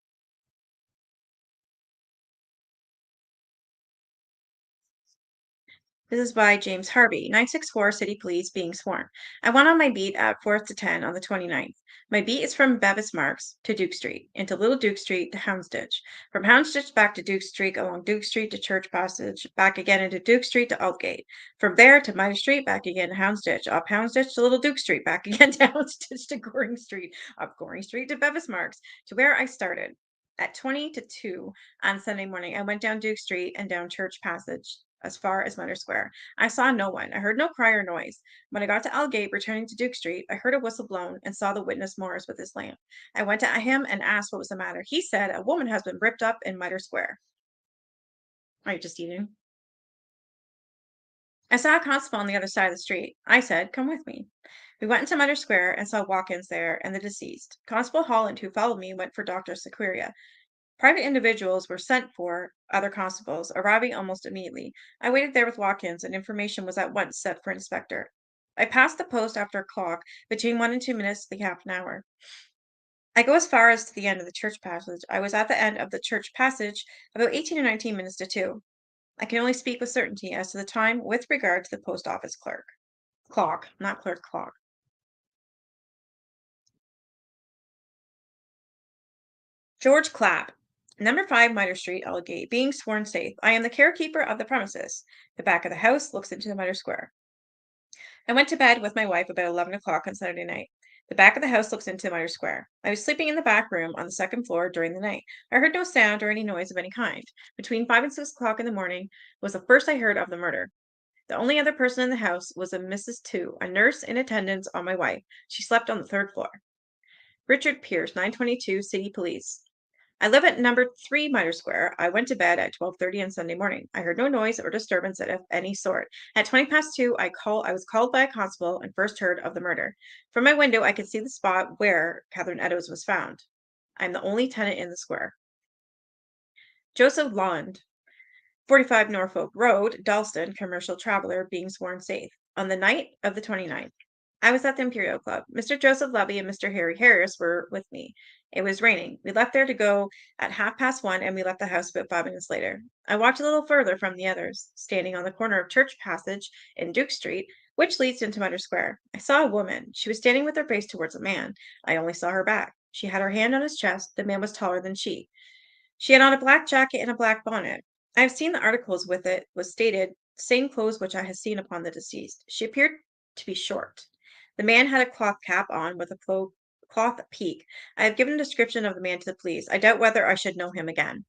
Speaker 1: This is by James Harvey, 964 City Police being sworn. I went on my beat at 4th to 10 on the 29th. My beat is from Bevis Marks to Duke Street, into Little Duke Street to Houndsditch, from Houndsditch back to Duke Street, along Duke Street to Church Passage, back again into Duke Street to Aldgate, from there to Mitre Street, back again to Houndsditch, up Houndsditch to Little Duke Street, back again to Houndsditch to Goring Street, up Goring Street to Bevis Marks, to where I started. At 20 to 2 on Sunday morning, I went down Duke Street and down Church Passage as far as Mitre Square. I saw no one. I heard no cry or noise. When I got to Aldgate, returning to Duke Street, I heard a whistle blown and saw the witness Morris with his lamp. I went to him and asked what was the matter. He said, "A woman has been ripped up in Mitre Square." Are you just eating? I saw a constable on the other side of the street. I said, "Come with me." We went into Mitre Square and saw Watkins there and the deceased. Constable Holland, who followed me, went for Dr. Sequeria. Private individuals were sent for, other constables, arriving almost immediately. I waited there with Watkins, and information was at once set for Inspector. I passed the post after a clock, between 1 and 2 minutes to the half an hour. I go as far as to the end of the church passage. I was at the end of the church passage about 18 or 19 minutes to 2. I can only speak with certainty as to the time with regard to the post office clerk. Clock, not clerk, clock. George Clapp, number 5 Mitre Street, Aldgate, being sworn safe. I am the carekeeper of the premises. The back of the house looks into the Mitre Square. I went to bed with my wife about 11 o'clock on Saturday night. The back of the house looks into Mitre Square. I was sleeping in the back room on the second floor during the night. I heard no sound or any noise of any kind. Between 5 and 6 o'clock in the morning was the first I heard of the murder. The only other person in the house was a Mrs. Two, a nurse in attendance on my wife. She slept on the third floor. Richard Pierce, 922 City Police. I live at number 3 Mitre Square. I went to bed at 12:30 on Sunday morning. I heard no noise or disturbance of any sort. At 20 past 2, I was called by a constable and first heard of the murder. From my window, I could see the spot where Catherine Eddowes was found. I'm the only tenant in the square. Joseph Lund, 45 Norfolk Road, Dalston, commercial traveler, being sworn safe. On the night of the 29th, I was at the Imperial Club. Mr. Joseph Levy and Mr. Harry Harris were with me. It was raining. We left there to go at 1:30, and we left the house about 5 minutes later. I walked a little further from the others, standing on the corner of Church Passage and Duke Street, which leads into Mitre Square. I saw a woman. She was standing with her face towards a man. I only saw her back. She had her hand on his chest. The man was taller than she. She had on a black jacket and a black bonnet. I have seen the articles with it was stated same clothes which I had seen upon the deceased. She appeared to be short. The man had a cloth cap on with a cloth peak. I have given a description of the man to the police. I doubt whether I should know him again.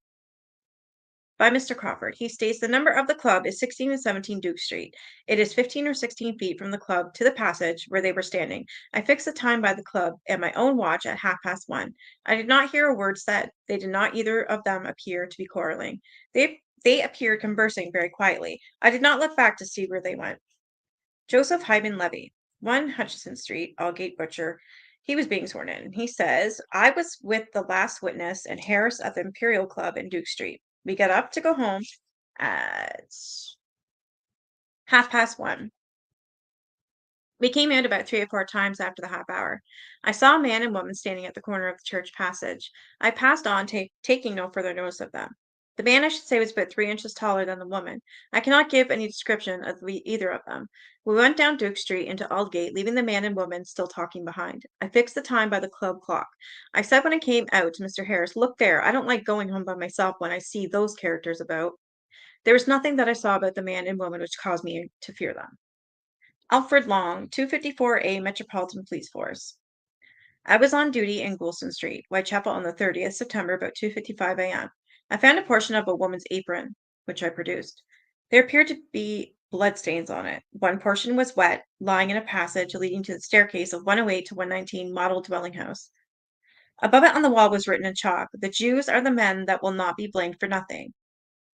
Speaker 1: By Mr. Crawford. He states the number of the club is 16 and 17 Duke Street. It is 15 or 16 feet from the club to the passage where they were standing. I fixed the time by the club and my own watch at 1:30. I did not hear a word said. They did not either of them appear to be quarreling. They appeared conversing very quietly. I did not look back to see where they went. Joseph Hyman Levy, 1 Hutchison Street, Aldgate Butcher. He was being sworn in. He says, I was with the last witness and Harris at the Imperial Club in Duke Street. We got up to go home at 1:30. We came out about 3 or 4 times after the half hour. I saw a man and woman standing at the corner of the church passage. I passed on, taking no further notice of them. The man, I should say, was about 3 inches taller than the woman. I cannot give any description of either of them. We went down Duke Street into Aldgate, leaving the man and woman still talking behind. I fixed the time by the club clock. I said when I came out to Mr. Harris, look there, I don't like going home by myself when I see those characters about. There was nothing that I saw about the man and woman which caused me to fear them. Alfred Long, 254A Metropolitan Police Force. I was on duty in Goulston Street, Whitechapel, on the 30th September about 2:55 a.m. I found a portion of a woman's apron, which I produced. There appeared to be bloodstains on it. One portion was wet, lying in a passage leading to the staircase of 108 to 119 Model Dwelling House. Above it on the wall was written in chalk, "The Jews are the men that will not be blamed for nothing."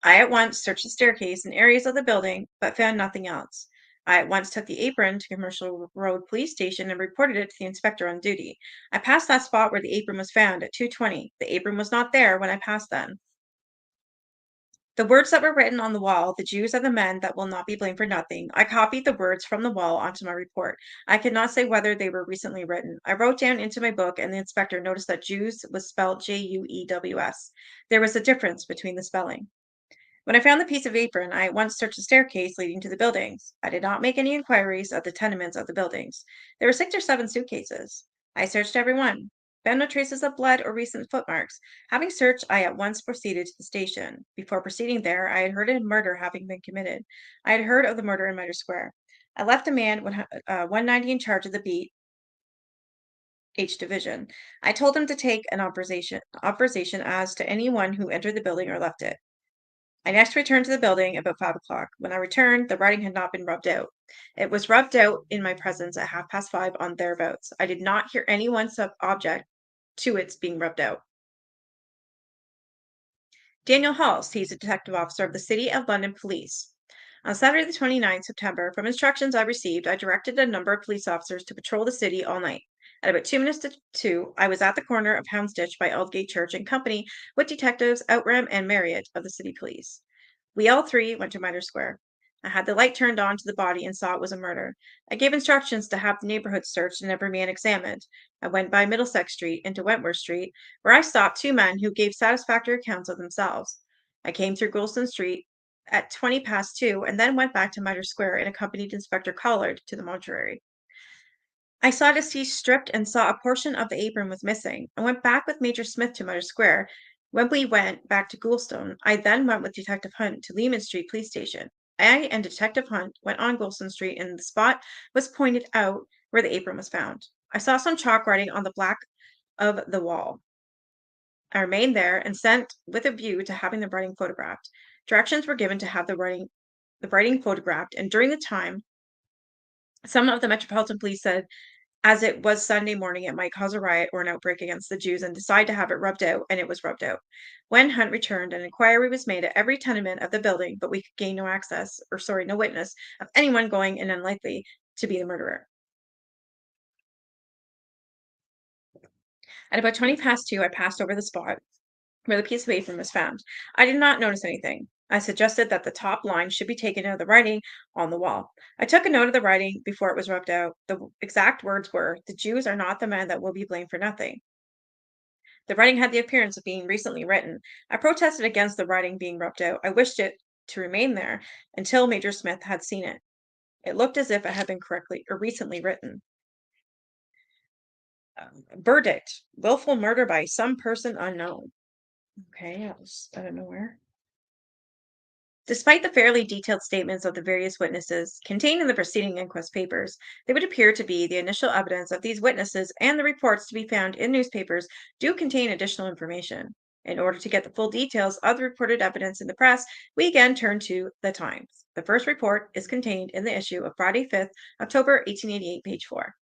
Speaker 1: I at once searched the staircase and areas of the building, but found nothing else. I at once took the apron to Commercial Road Police Station and reported it to the inspector on duty. I passed that spot where the apron was found at 2:20. The apron was not there when I passed then. The words that were written on the wall, "The Jews are the men that will not be blamed for nothing," I copied the words from the wall onto my report. I could not say whether they were recently written. I wrote down into my book, and the inspector noticed that Jews was spelled Juews. There was a difference between the spelling. When I found the piece of apron, I at once searched the staircase leading to the buildings. I did not make any inquiries of the tenements of the buildings. There were 6 or 7 suitcases. I searched every one. Found no traces of blood or recent footmarks. Having searched, I at once proceeded to the station. Before proceeding there, I had heard of a murder having been committed. I had heard of the murder in Mitre Square. I left a man 190 in charge of the beat H division. I told him to take an observation as to anyone who entered the building or left it. I next returned to the building about 5 o'clock. When I returned, the writing had not been rubbed out. It was rubbed out in my presence at 5:30 on thereabouts. I did not hear any one object to its being rubbed out. Daniel Halls, he's a detective officer of the City of London Police. On Saturday, the 29th September, from instructions I received, I directed a number of police officers to patrol the city all night. At about 2 minutes to 2, I was at the corner of Houndsditch by Aldgate Church in company with detectives Outram and Marriott of the City Police. We all three went to Mitre Square. I had the light turned on to the body and saw it was a murder. I gave instructions to have the neighborhood searched and every man examined. I went by Middlesex Street into Wentworth Street, where I stopped 2 men who gave satisfactory accounts of themselves. I came through Goulston Street at 20 past 2 and then went back to Mitre Square and accompanied Inspector Collard to the mortuary. I saw deceased stripped and saw a portion of the apron was missing. I went back with Major Smith to Mother Square. When we went back to Goulstone, I then went with Detective Hunt to Lehman Street Police Station. I and Detective Hunt went on Goulstone Street, and the spot was pointed out where the apron was found. I saw some chalk writing on the black of the wall. I remained there and sent with a view to having the writing photographed. Directions were given to have the writing photographed, and during the time, some of the Metropolitan Police said as it was Sunday morning, it might cause a riot or an outbreak against the Jews and decide to have it rubbed out, and it was rubbed out. When Hunt returned, an inquiry was made at every tenement of the building, but we could gain no access, or sorry, no witness of anyone going in unlikely to be the murderer. At about 20 past 2, I passed over the spot where the piece of apron was found. I did not notice anything. I suggested that the top line should be taken out of the writing on the wall. I took a note of the writing before it was rubbed out. The exact words were, "The Jews are not the men that will be blamed for nothing." The writing had the appearance of being recently written. I protested against the writing being rubbed out. I wished it to remain there until Major Smith had seen it. It looked as if it had been correctly or recently written. Verdict: willful murder by some person unknown. Okay, that was out of nowhere. Despite the fairly detailed statements of the various witnesses contained in the preceding inquest papers, they would appear to be the initial evidence of these witnesses, and the reports to be found in newspapers do contain additional information. In order to get the full details of the reported evidence in the press, we again turn to the Times. The first report is contained in the issue of Friday, 5th October 1888, page 4.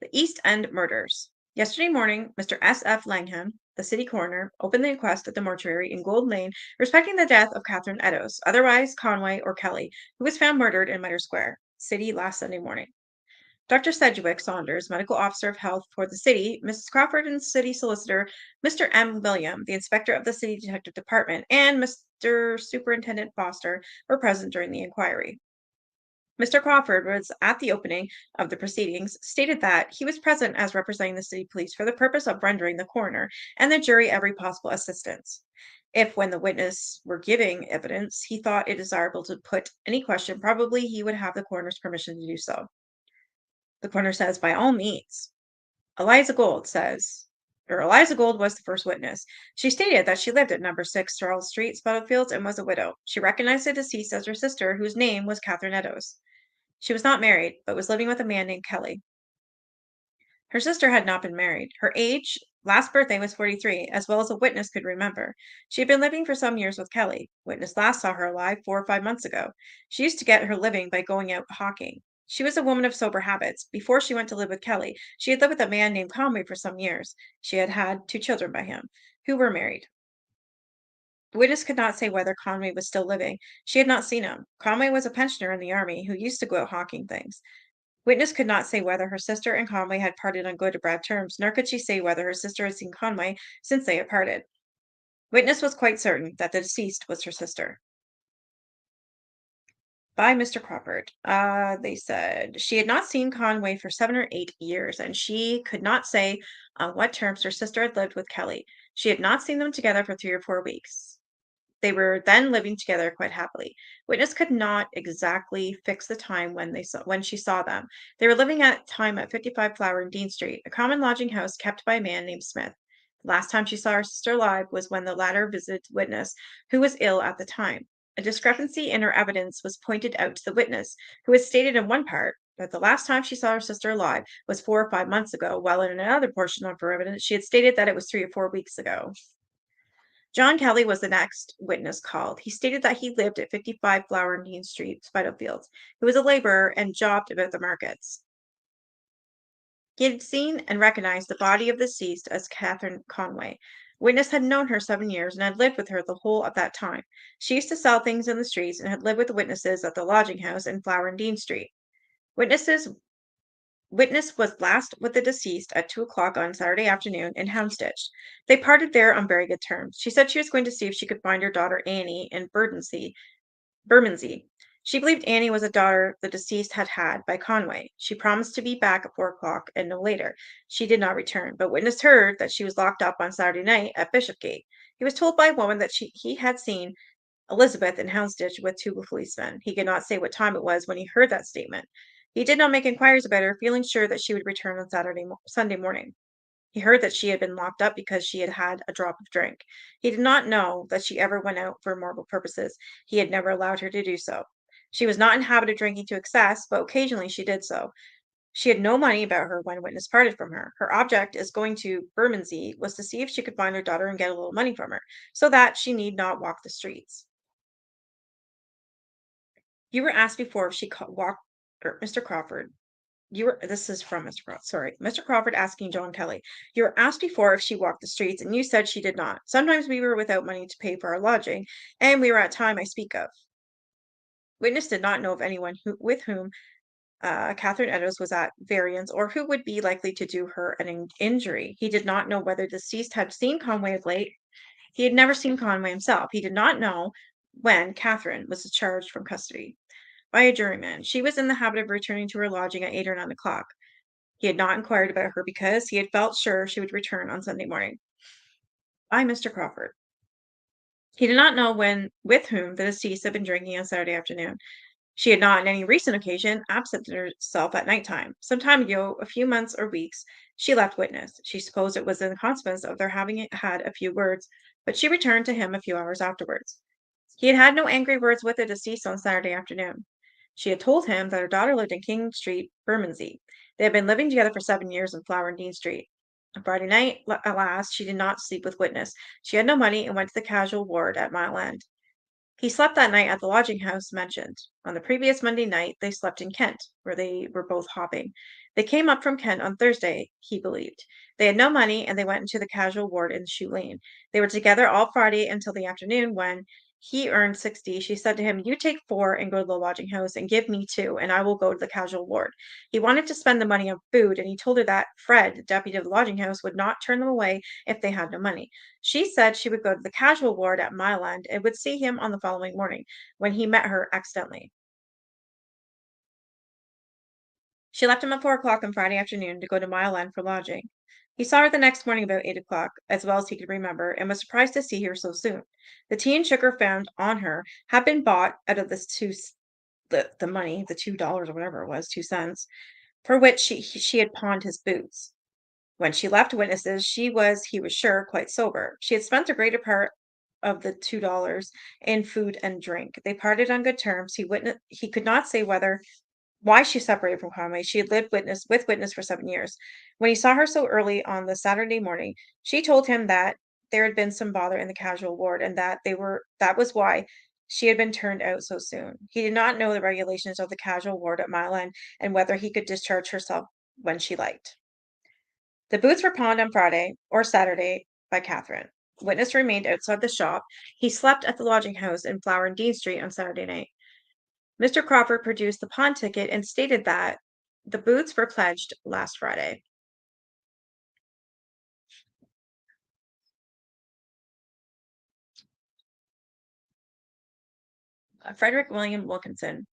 Speaker 1: The East End murders. Yesterday morning, Mr. S.F. Langham, the city coroner, opened the inquest at the mortuary in Gold Lane respecting the death of Catherine Eddowes, otherwise Conway or Kelly, who was found murdered in Mitre Square, City, last Sunday morning. Dr. Sedgwick Saunders, medical officer of health for the city, Mrs. Crawford and city solicitor, Mr. M. William, the inspector of the city detective department, and Mr. Superintendent Foster were present during the inquiry. Mr. Crawford was at the opening of the proceedings, stated that he was present as representing the city police for the purpose of rendering the coroner and the jury every possible assistance. If, when the witness were giving evidence, he thought it desirable to put any question, probably he would have the coroner's permission to do so. The coroner says, by all means. Eliza Gold says, or Eliza Gold was the first witness. She stated that she lived at number 6 Charles Street, Spitalfields, and was a widow. She recognized the deceased as her sister, whose name was Catherine Eddowes. She was not married, but was living with a man named Kelly. Her sister had not been married. Her age, last birthday, was 43, as well as a witness could remember. She had been living for some years with Kelly. Witness last saw her alive 4 or 5 months ago. She used to get her living by going out hawking. She was a woman of sober habits. Before she went to live with Kelly, she had lived with a man named Conway for some years. She had had 2 children by him, who were married. The witness could not say whether Conway was still living. She had not seen him. Conway was a pensioner in the army who used to go out hawking things. Witness could not say whether her sister and Conway had parted on good or bad terms, nor could she say whether her sister had seen Conway since they had parted. Witness was quite certain that the deceased was her sister. By Mr. Crawford. They said she had not seen Conway for 7 or 8 years, and she could not say on what terms her sister had lived with Kelly. She had not seen them together for 3 or 4 weeks. They were then living together quite happily. Witness could not exactly fix the time when she saw them. They were living at time at 55 Flower and Dean Street, a common lodging house kept by a man named Smith. The last time she saw her sister alive was when the latter visited Witness, who was ill at the time. A discrepancy in her evidence was pointed out to the witness, who had stated in one part that the last time she saw her sister alive was 4 or 5 months ago, while in another portion of her evidence she had stated that it was 3 or 4 weeks ago. John Kelly was the next witness called. He stated that he lived at 55 Flower and Dean Street, Spitalfields. He was a laborer and jobbed about the markets. He had seen and recognized the body of the deceased as Catherine Conway. Witness had known her 7 years and had lived with her the whole of that time. She used to sell things in the streets and had lived with the witnesses at the lodging house in Flower and Dean Street. Witnesses Witness was last with the deceased at 2 o'clock on Saturday afternoon in Houndsditch. They parted there on very good terms. She said she was going to see if she could find her daughter Annie in Bermondsey. She believed Annie was a daughter the deceased had had by Conway. She promised to be back at 4 o'clock and no later. She did not return, but witness heard that she was locked up on Saturday night at Bishopgate. He was told by a woman that he had seen Elizabeth in Houndsditch with 2 policemen. He could not say what time it was when he heard that statement. He did not make inquiries about her, feeling sure that she would return on Sunday morning. He heard that she had been locked up because she had had a drop of drink. He did not know that she ever went out for immoral purposes. He had never allowed her to do so. She was not in habit of drinking to excess, but occasionally she did so. She had no money about her when witness parted from her. Her object is going to Bermondsey was to see if she could find her daughter and get a little money from her, so that she need not walk the streets. You were asked before if she walked, or Mr. Crawford. This is from Mr. Crawford, sorry. Mr. Crawford asking John Kelly. You were asked before if she walked the streets, and you said she did not. Sometimes we were without money to pay for our lodging, and we were at time I speak of. Witness did not know of anyone with whom Catherine Eddowes was at variance or who would be likely to do her an injury. He did not know whether deceased had seen Conway of late. He had never seen Conway himself. He did not know when Catherine was discharged from custody by a juryman. She was in the habit of returning to her lodging at 8 or 9 o'clock. He had not inquired about her because he had felt sure she would return on Sunday morning. By Mr. Crawford. He did not know when with whom the deceased had been drinking on Saturday afternoon. She had not on any recent occasion absented herself at night time. Some time ago, a few months or weeks, she left witness. She supposed it was in consequence of their having had a few words, but she returned to him a few hours afterwards. He had had no angry words with the deceased on Saturday afternoon. She had told him that her daughter lived in King Street, Bermondsey. They had been living together for 7 years in Flower and Dean Street. On Friday night, at last, she did not sleep with witness. She had no money and went to the casual ward at Mile End. He slept that night at the lodging house mentioned. On the previous Monday night, they slept in Kent, where they were both hopping. They came up from Kent on Thursday, he believed. They had no money, and they went into the casual ward in Shoe Lane. They were together all Friday until the afternoon when he earned 60. She said to him, You take four and go to the lodging house and give me two, and I will go to the casual ward. He wanted to spend the money on food, and he told her that Fred, the deputy of the lodging house, would not turn them away if they had no money. She said she would go to the casual ward at Mile End and would see him on the following morning when he met her accidentally. She left him at 4 o'clock on Friday afternoon to go to Mile End for lodging. He saw her the next morning about 8 o'clock, as well as he could remember, and was surprised to see her so soon. The tea and sugar found on her had been bought out of the money, the $2 or whatever it was, 2 cents, for which she had pawned his boots. When she left witnesses, she was, he was sure, quite sober. She had spent the greater part of the $2 in food and drink. They parted on good terms. He could not say why she separated from Conway. She had lived with witness for 7 years. When he saw her so early on the Saturday morning, she told him that there had been some bother in the casual ward and that was why she had been turned out so soon. He did not know the regulations of the casual ward at Mile End and whether he could discharge herself when she liked. The boots were pawned on Friday or Saturday by Catherine. Witness remained outside the shop. He slept at the lodging house in Flower and Dean Street on Saturday night. Mr. Crawford produced the pawn ticket and stated that the boots were pledged last Friday. Frederick William Wilkinson,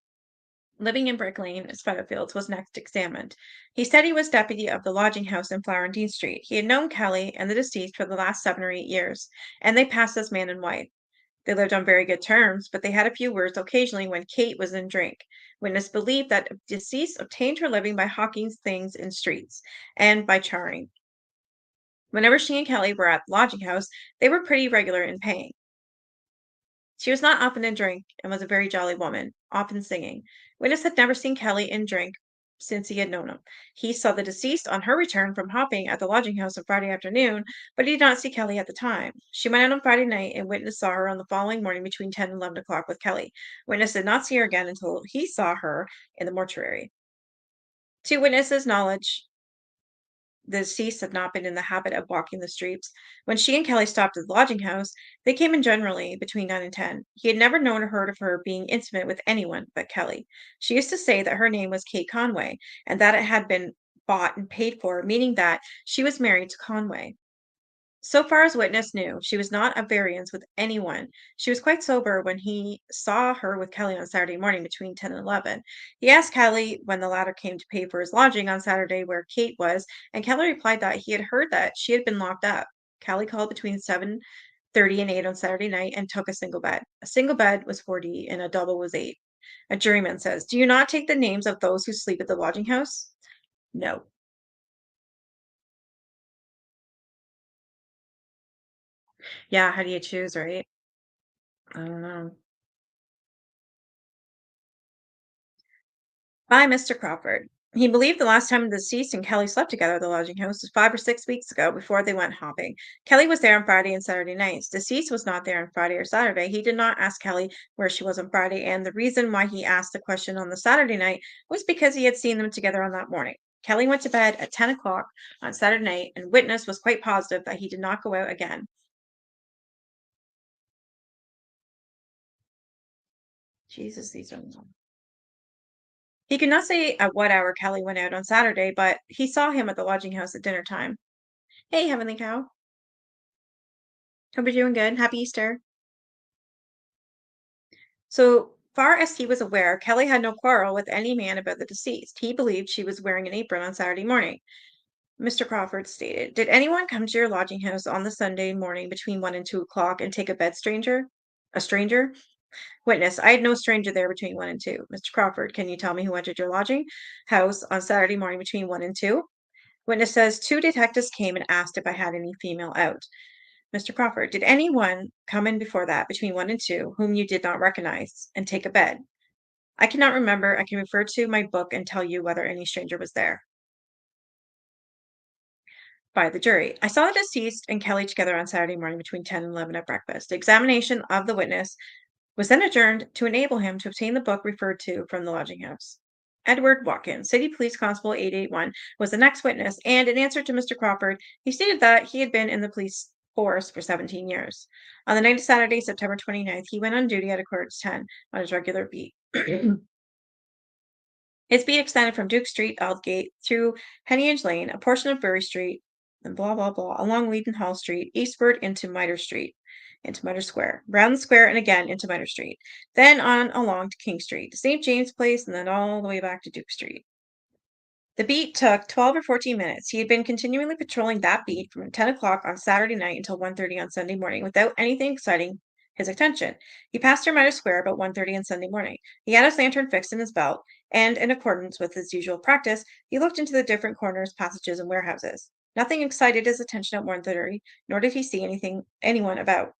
Speaker 1: living in Brick Lane, Spitalfields, was next examined. He said he was deputy of the lodging house in Flower and Dean Street. He had known Kelly and the deceased for the last 7 or 8 years, and they passed as man and wife. They lived on very good terms, but they had a few words occasionally when Kate was in drink. Witness believed that deceased obtained her living by hawking things in streets and by charring. Whenever she and Kelly were at the lodging house, they were pretty regular in paying. She was not often in drink and was a very jolly woman, often singing. Witness had never seen Kelly in drink since he had known him. He saw the deceased on her return from hopping at the lodging house on Friday afternoon, but he did not see Kelly at the time. She went out on Friday night, and Witness saw her on the following morning between 10 and 11 o'clock with Kelly. Witness did not see her again until he saw her in the mortuary. To Witness's knowledge, the deceased had not been in the habit of walking the streets. When she and Kelly stopped at the lodging house, they came in generally between 9 and 10. He had never known or heard of her being intimate with anyone but Kelly. She used to say that her name was Kate Conway and that it had been bought and paid for, meaning that she was married to Conway. So far as witness knew, she was not at variance with anyone. She was quite sober when he saw her with Kelly on Saturday morning between 10 and 11. He asked Kelly when the latter came to pay for his lodging on Saturday where Kate was, and Kelly replied that he had heard that she had been locked up. Kelly called between 7:30 and 8 on Saturday night and took a single bed. A single bed was 40 and a double was 8. A juryman says, "Do you not take the names of those who sleep at the lodging house?" No. Yeah, how do you choose, right? I don't know. By Mr. Crawford. He believed the last time the deceased and Kelly slept together at the lodging house was 5 or 6 weeks ago before they went hopping. Kelly was there on Friday and Saturday nights. Deceased was not there on Friday or Saturday. He did not ask Kelly where she was on Friday, and the reason why he asked the question on the Saturday night was because he had seen them together on that morning. Kelly went to bed at 10 o'clock on Saturday night, and witness was quite positive that he did not go out again. Jesus, these are. He could not say at what hour Kelly went out on Saturday, but he saw him at the lodging house at dinner time. Hey, Heavenly Cow. Hope you're doing good. Happy Easter. So far as he was aware, Kelly had no quarrel with any man about the deceased. He believed she was wearing an apron on Saturday morning. Mr. Crawford stated, "Did anyone come to your lodging house on the Sunday morning between 1 and 2 o'clock and take a bed stranger? A stranger?" Witness, I had no stranger there between 1 and 2. Mr. Crawford, can you tell me who entered your lodging house on Saturday morning between 1 and 2? Witness says, "Two detectives came and asked if I had any female out." Mr. Crawford, did anyone come in before that between 1 and 2 whom you did not recognize and take a bed? I cannot remember. I can refer to my book and tell you whether any stranger was there. By the jury. I saw the deceased and Kelly together on Saturday morning between 10 and 11 at breakfast. The examination of the witness was then adjourned to enable him to obtain the book referred to from the lodging house. Edward Watkins, City Police Constable 881, was the next witness, and in answer to Mr. Crawford, he stated that he had been in the police force for 17 years. On the night of Saturday, September 29th, he went on duty at a quarter to 10 on his regular beat. His beat extended from Duke Street, Aldgate, through Heneage Lane, a portion of Bury Street, and blah, blah, blah, along Leadenhall Street, eastward into Mitre Street, into Mitre Square, round the square, and again into Mitre Street, then on along to King Street, to St. James Place, and then all the way back to Duke Street. The beat took 12 or 14 minutes. He had been continually patrolling that beat from 10 o'clock on Saturday night until 1:30 on Sunday morning without anything exciting his attention. He passed through Mitre Square about 1:30 on Sunday morning. He had his lantern fixed in his belt, and in accordance with his usual practice, he looked into the different corners, passages, and warehouses. Nothing excited his attention at 1:30, nor did he see anyone about.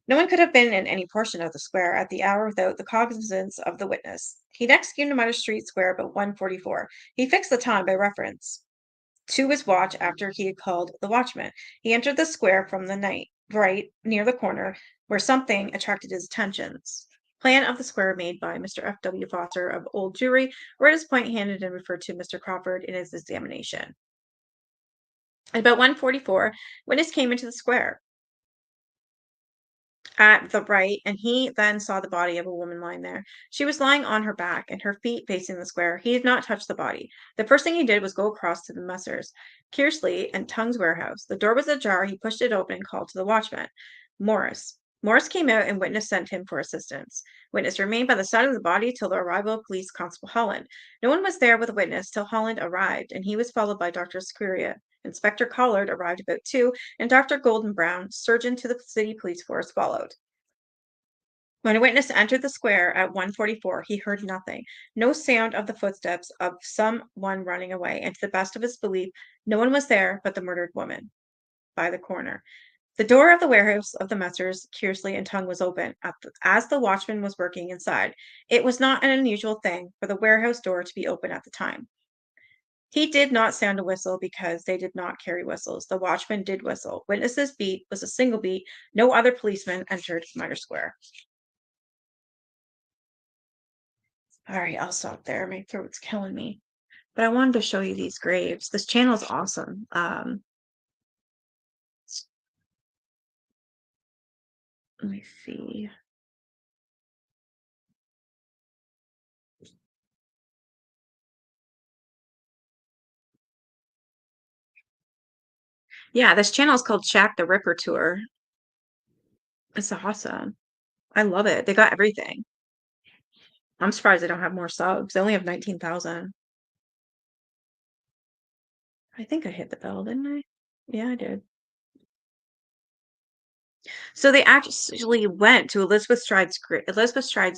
Speaker 1: No one could have been in any portion of the square at the hour without the cognizance of the witness. He next came to Mitre Street Square about 1:44. He fixed the time by reference to his watch after he had called the watchman. He entered the square from the night, right near the corner, where something attracted his attentions. Plan of the square made by Mr. F. W. Foster of Old Jewry, where his point handed and referred to Mr. Crawford in his examination. At about 1:44, witness came into the square at the right, and he then saw the body of a woman lying there. She was lying on her back and her feet facing the square. He did not touch the body. The first thing he did was go across to the Messrs. Kearsley and Tung's warehouse. The door was ajar. He pushed it open and called to the watchman. Morris. Morris came out and witness sent him for assistance. Witness remained by the side of the body till the arrival of police constable Holland. No one was there with the witness till Holland arrived, and he was followed by Dr. Squeria. Inspector Collard arrived about 2, and Dr. Golden Brown, surgeon to the city police force, followed. When a witness entered the square at 1:44, he heard nothing, no sound of the footsteps of some one running away, and to the best of his belief, no one was there but the murdered woman by the corner. The door of the warehouse of the Messrs. Kearsley and Tongue was open as the watchman was working inside. It was not an unusual thing for the warehouse door to be open at the time. He did not sound a whistle because they did not carry whistles. The watchman did whistle. Witness's beat was a single beat. No other policeman entered Mitre Square. All right, I'll stop there. My throat's killing me. But I wanted to show you these graves. This channel is awesome. Let me see. Yeah, this channel is called Shack the Ripper Tour. It's awesome. I love it. They got everything. I'm surprised they don't have more subs. They only have 19,000. I think I hit the bell, didn't I? Yeah, I did. So they actually went to Elizabeth Stride's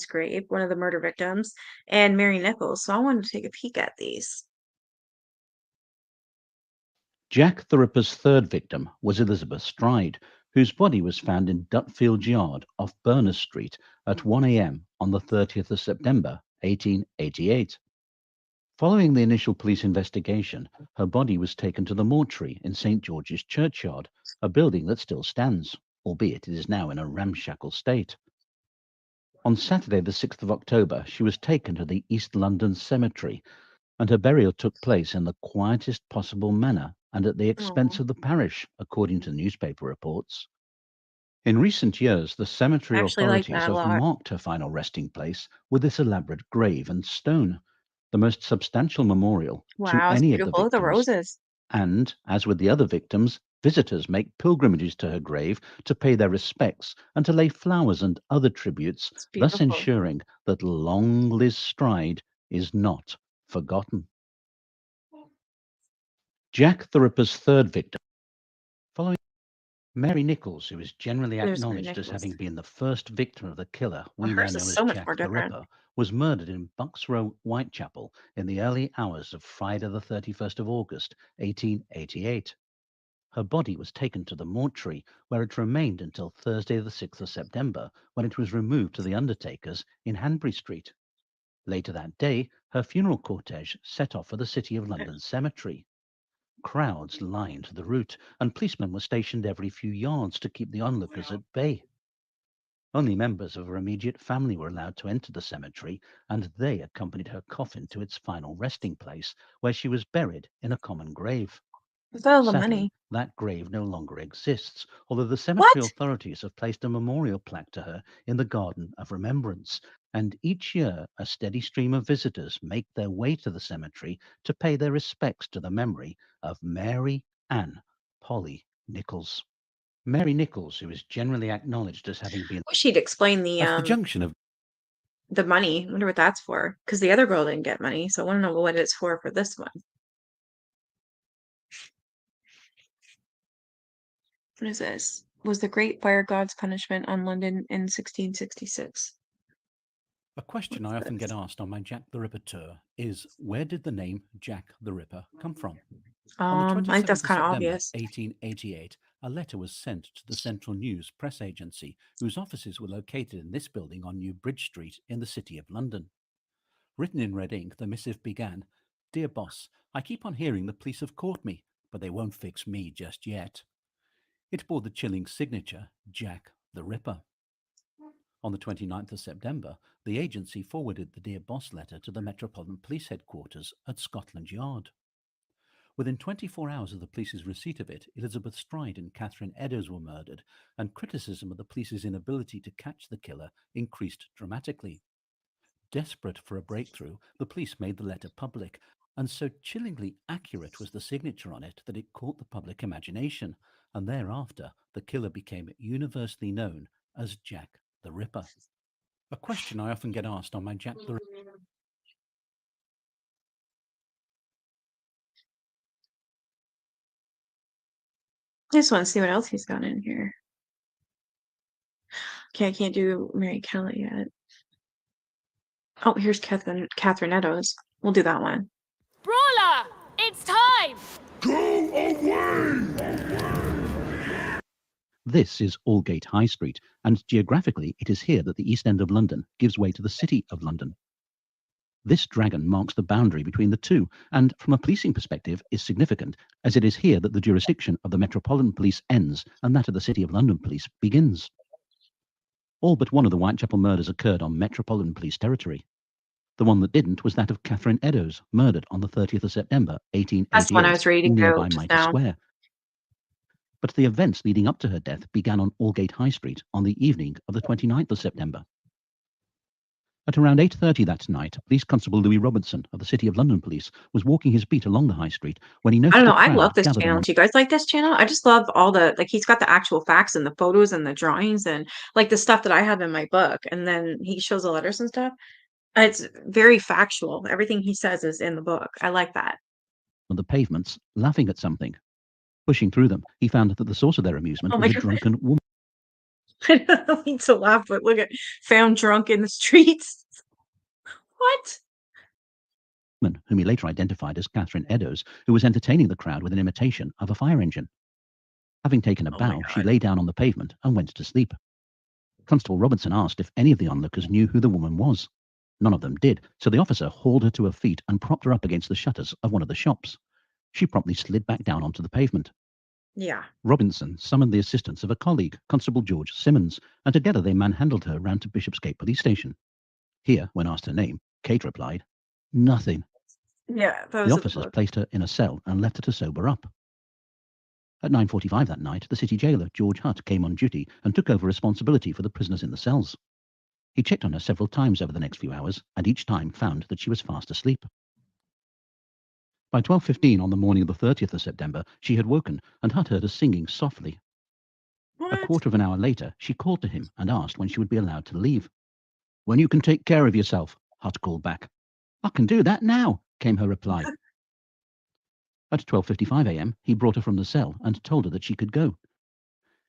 Speaker 1: grave, one of the murder victims, and Mary Nichols. So I wanted to take a peek at these.
Speaker 2: Jack the Ripper's third victim was Elizabeth Stride, whose body was found in Dutfield Yard off Berners Street at 1 a.m. on the 30th of September 1888. Following the initial police investigation, her body was taken to the mortuary in St George's Churchyard, a building that still stands, albeit it is now in a ramshackle state. On Saturday, the 6th of October, she was taken to the East London Cemetery, and her burial took place in the quietest possible manner and at the expense
Speaker 1: Oh,
Speaker 2: of the parish, according to newspaper reports. In recent years, the
Speaker 1: I
Speaker 2: cemetery
Speaker 1: actually like
Speaker 2: authorities
Speaker 1: that a
Speaker 2: have
Speaker 1: lot.
Speaker 2: marked her final resting place with this elaborate grave and stone, the most substantial memorial to
Speaker 1: Wow, it's
Speaker 2: any of the
Speaker 1: beautiful. Look at the
Speaker 2: victims.
Speaker 1: roses.
Speaker 2: And, as with the other victims, visitors make pilgrimages to her grave to pay their respects and to lay flowers and other tributes,
Speaker 1: It's
Speaker 2: thus
Speaker 1: beautiful.
Speaker 2: ensuring that long Liz Stride is not forgotten. Jack the Ripper's third victim, following Mary Nichols, who is generally
Speaker 1: There's Mary
Speaker 2: acknowledged as
Speaker 1: Nichols.
Speaker 2: having been the first victim of the killer
Speaker 1: Well,
Speaker 2: we now
Speaker 1: hers is
Speaker 2: know as
Speaker 1: so much more
Speaker 2: Jack the
Speaker 1: different.
Speaker 2: Ripper, was murdered in Bucks Row, Whitechapel, in the early hours of Friday, the 31st of August, 1888. Her body was taken to the mortuary, where it remained until Thursday, the 6th of September, when it was removed to the undertaker's in Hanbury Street. Later that day, her funeral cortege set off for the City of London cemetery. Crowds lined the route, and policemen were stationed every few yards to keep the onlookers at bay. Only members of her immediate family were allowed to enter the cemetery, and they accompanied her coffin to its final resting place, where she was buried in a common grave.
Speaker 1: With all the
Speaker 2: Sadly,
Speaker 1: money.
Speaker 2: that grave no longer exists, although the cemetery
Speaker 1: What?
Speaker 2: authorities have placed a memorial plaque to her in the Garden of Remembrance, and each year a steady stream of visitors make their way to the cemetery to pay their respects to the memory of Mary Ann Polly Nichols. Mary Nichols, who is generally acknowledged as having been
Speaker 1: Wish he'd explain
Speaker 2: at the junction of
Speaker 1: the money. I wonder what that's for. Because the other girl didn't get money, so I want to know what it's for this one. What is this? Was the Great Fire God's punishment on London in 1666?
Speaker 2: a question
Speaker 1: What's
Speaker 2: I often get
Speaker 1: this?
Speaker 2: asked on my Jack the Ripper tour is where did the name Jack the Ripper come from? On the
Speaker 1: I think that's
Speaker 2: 27th of
Speaker 1: kind of
Speaker 2: September
Speaker 1: obvious.
Speaker 2: 1888, a letter was sent to the Central News Press Agency, whose offices were located in this building on New Bridge Street in the City of London. Written in red ink, the missive began, "Dear Boss, I keep on hearing the police have caught me, but they won't fix me just yet." It bore the chilling signature, Jack the Ripper. On the 29th of September, the agency forwarded the Dear Boss letter to the Metropolitan Police Headquarters at Scotland Yard. Within 24 hours of the police's receipt of it, Elizabeth Stride and Catherine Eddowes were murdered, and criticism of the police's inability to catch the killer increased dramatically. Desperate for a breakthrough, the police made the letter public, and so chillingly accurate was the signature on it that it caught the public imagination, and thereafter the killer became universally known as Jack the Ripper. A question I often get asked on my Jack the
Speaker 1: I just want to see what else he's got in here. Okay, I can't do Mary Kelly yet. Oh, here's Catherine Eddowes. We'll do that one.
Speaker 3: Brawler! It's time!
Speaker 2: This is Aldgate High Street, and geographically it is here that the East End of London gives way to the City of London. This dragon marks the boundary between the two, and from a policing perspective is significant, as it is here that the jurisdiction of the Metropolitan Police ends and that of the City of London Police begins. All but one of the Whitechapel murders occurred on Metropolitan Police territory. The one that didn't was that of Catherine Eddowes, murdered on the 30th of September
Speaker 1: That's the one I
Speaker 2: 1888
Speaker 1: was reading
Speaker 2: in
Speaker 1: about
Speaker 2: nearby
Speaker 1: just
Speaker 2: Mitre
Speaker 1: now.
Speaker 2: Square. But the events leading up to her death began on Aldgate High Street on the evening of the 29th of September. At around 8:30 that night, Police Constable Louis Robertson of the City of London Police was walking his beat along the High Street when he
Speaker 1: I don't
Speaker 2: noticed a
Speaker 1: know. I love
Speaker 2: crowd
Speaker 1: this
Speaker 2: gathered on
Speaker 1: channel.
Speaker 2: one.
Speaker 1: Do you guys like this channel? I just love all the like he's got the actual facts and the photos and the drawings and like the stuff that I have in my book. And then he shows the letters and stuff. And it's very factual. Everything he says is in the book. I like that.
Speaker 2: On the pavements, laughing at something. Pushing through them, he found that the source of their amusement
Speaker 1: Oh
Speaker 2: was
Speaker 1: my
Speaker 2: a
Speaker 1: God.
Speaker 2: drunken woman.
Speaker 1: I don't mean to laugh, but look at found drunk in the streets. What?
Speaker 2: woman, whom he later identified as Catherine Eddowes, who was entertaining the crowd with an imitation of a fire engine. Having taken a
Speaker 1: Oh my
Speaker 2: bow, she
Speaker 1: God.
Speaker 2: lay down on the pavement and went to sleep. Constable Robinson asked if any of the onlookers knew who the woman was. None of them did, so the officer hauled her to her feet and propped her up against the shutters of one of the shops. She promptly slid back down onto the pavement.
Speaker 1: Yeah.
Speaker 2: Robinson summoned the assistance of a colleague, Constable George Simmons, and together they manhandled her round to Bishopsgate Police Station. Here, when asked her name, Kate replied, "Nothing."
Speaker 1: Yeah, that
Speaker 2: The
Speaker 1: was in the
Speaker 2: officers
Speaker 1: book.
Speaker 2: placed her in a cell and left her to sober up. At 9:45 that night, the city jailer, George Hutt, came on duty and took over responsibility for the prisoners in the cells. He checked on her several times over the next few hours, and each time found that she was fast asleep. By 12:15 on the morning of the 30th of September, she had woken, and Hutt heard her singing softly. A
Speaker 1: What?
Speaker 2: quarter of an hour later, she called to him and asked when she would be allowed to leave. "When you can take care of yourself," Hutt called back. "I can do that now," came her reply. At 12:55 a.m., he brought her from the cell and told her that she could go.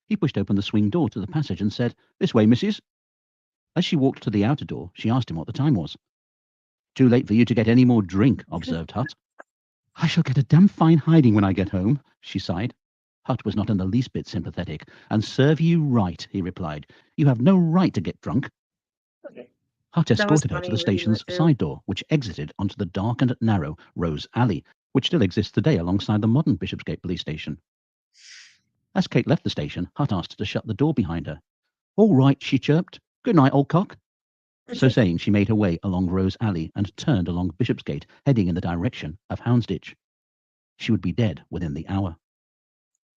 Speaker 2: He pushed open the swing door to the passage and said, "This way, missus." As she walked to the outer door, she asked him what the time was. "Too late for you to get any more drink," observed Hutt. "I shall get a damn fine hiding when I get home," she sighed. Hutt was not in the least bit sympathetic. "And serve you right," he replied. "You have no right to get drunk."
Speaker 1: Okay.
Speaker 2: Hutt
Speaker 1: That was
Speaker 2: escorted her to
Speaker 1: funny
Speaker 2: the
Speaker 1: reading
Speaker 2: station's
Speaker 1: that too.
Speaker 2: side door, which exited onto the dark and narrow Rose Alley, which still exists today alongside the modern Bishopsgate Police Station. As Kate left the station, Hutt asked her to shut the door behind her. "All right," she chirped. "Good night, old cock." So saying, she made her way along Rose Alley and turned along Bishopsgate, heading in the direction of Houndsditch. She would be dead within the hour.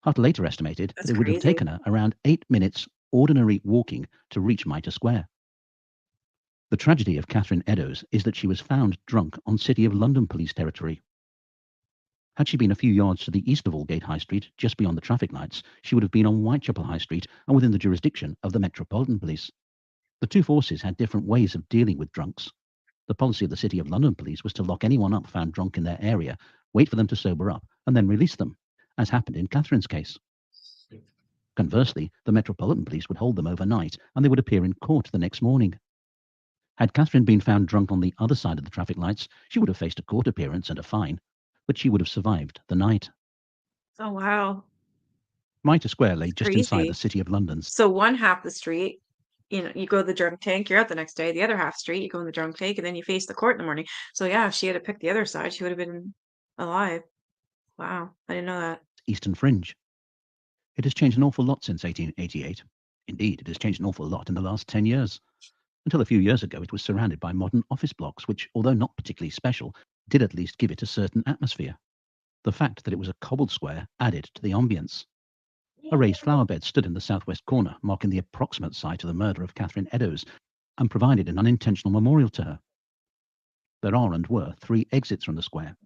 Speaker 2: Hutt later estimated that
Speaker 1: That's
Speaker 2: it would have
Speaker 1: crazy.
Speaker 2: taken her around 8 minutes ordinary walking to reach Mitre Square. The tragedy of Catherine Eddowes is that she was found drunk on City of London police territory. Had she been a few yards to the east of Aldgate High Street, just beyond the traffic lights, she would have been on Whitechapel High Street and within the jurisdiction of the Metropolitan Police. The two forces had different ways of dealing with drunks. The policy of the City of London Police was to lock anyone up found drunk in their area, wait for them to sober up, and then release them, as happened in Catherine's case. Conversely, the Metropolitan Police would hold them overnight, and they would appear in court the next morning. Had Catherine been found drunk on the other side of the traffic lights, she would have faced a court appearance and a fine, but she would have survived the night.
Speaker 1: Oh wow.
Speaker 2: Mitre Square lay
Speaker 1: It's
Speaker 2: just inside the
Speaker 1: crazy.
Speaker 2: City of London's.
Speaker 1: So one half the street, you go to the drunk tank, you're out the next day. The other half street, you go in the drunk tank, and then you face the court in the morning. So yeah, if she had to pick the other side, she would have been alive. Wow, I didn't know that.
Speaker 2: Eastern Fringe. It has changed an awful lot since 1888. Indeed, it has changed an awful lot in the last 10 years. Until a few years ago, it was surrounded by modern office blocks, which, although not particularly special, did at least give it a certain atmosphere. The fact that it was a cobbled square added to the ambience. A raised flower bed stood in the southwest corner, marking the approximate site of the murder of Catherine Eddowes, and provided an unintentional memorial to her. There are and were 3 exits from the square.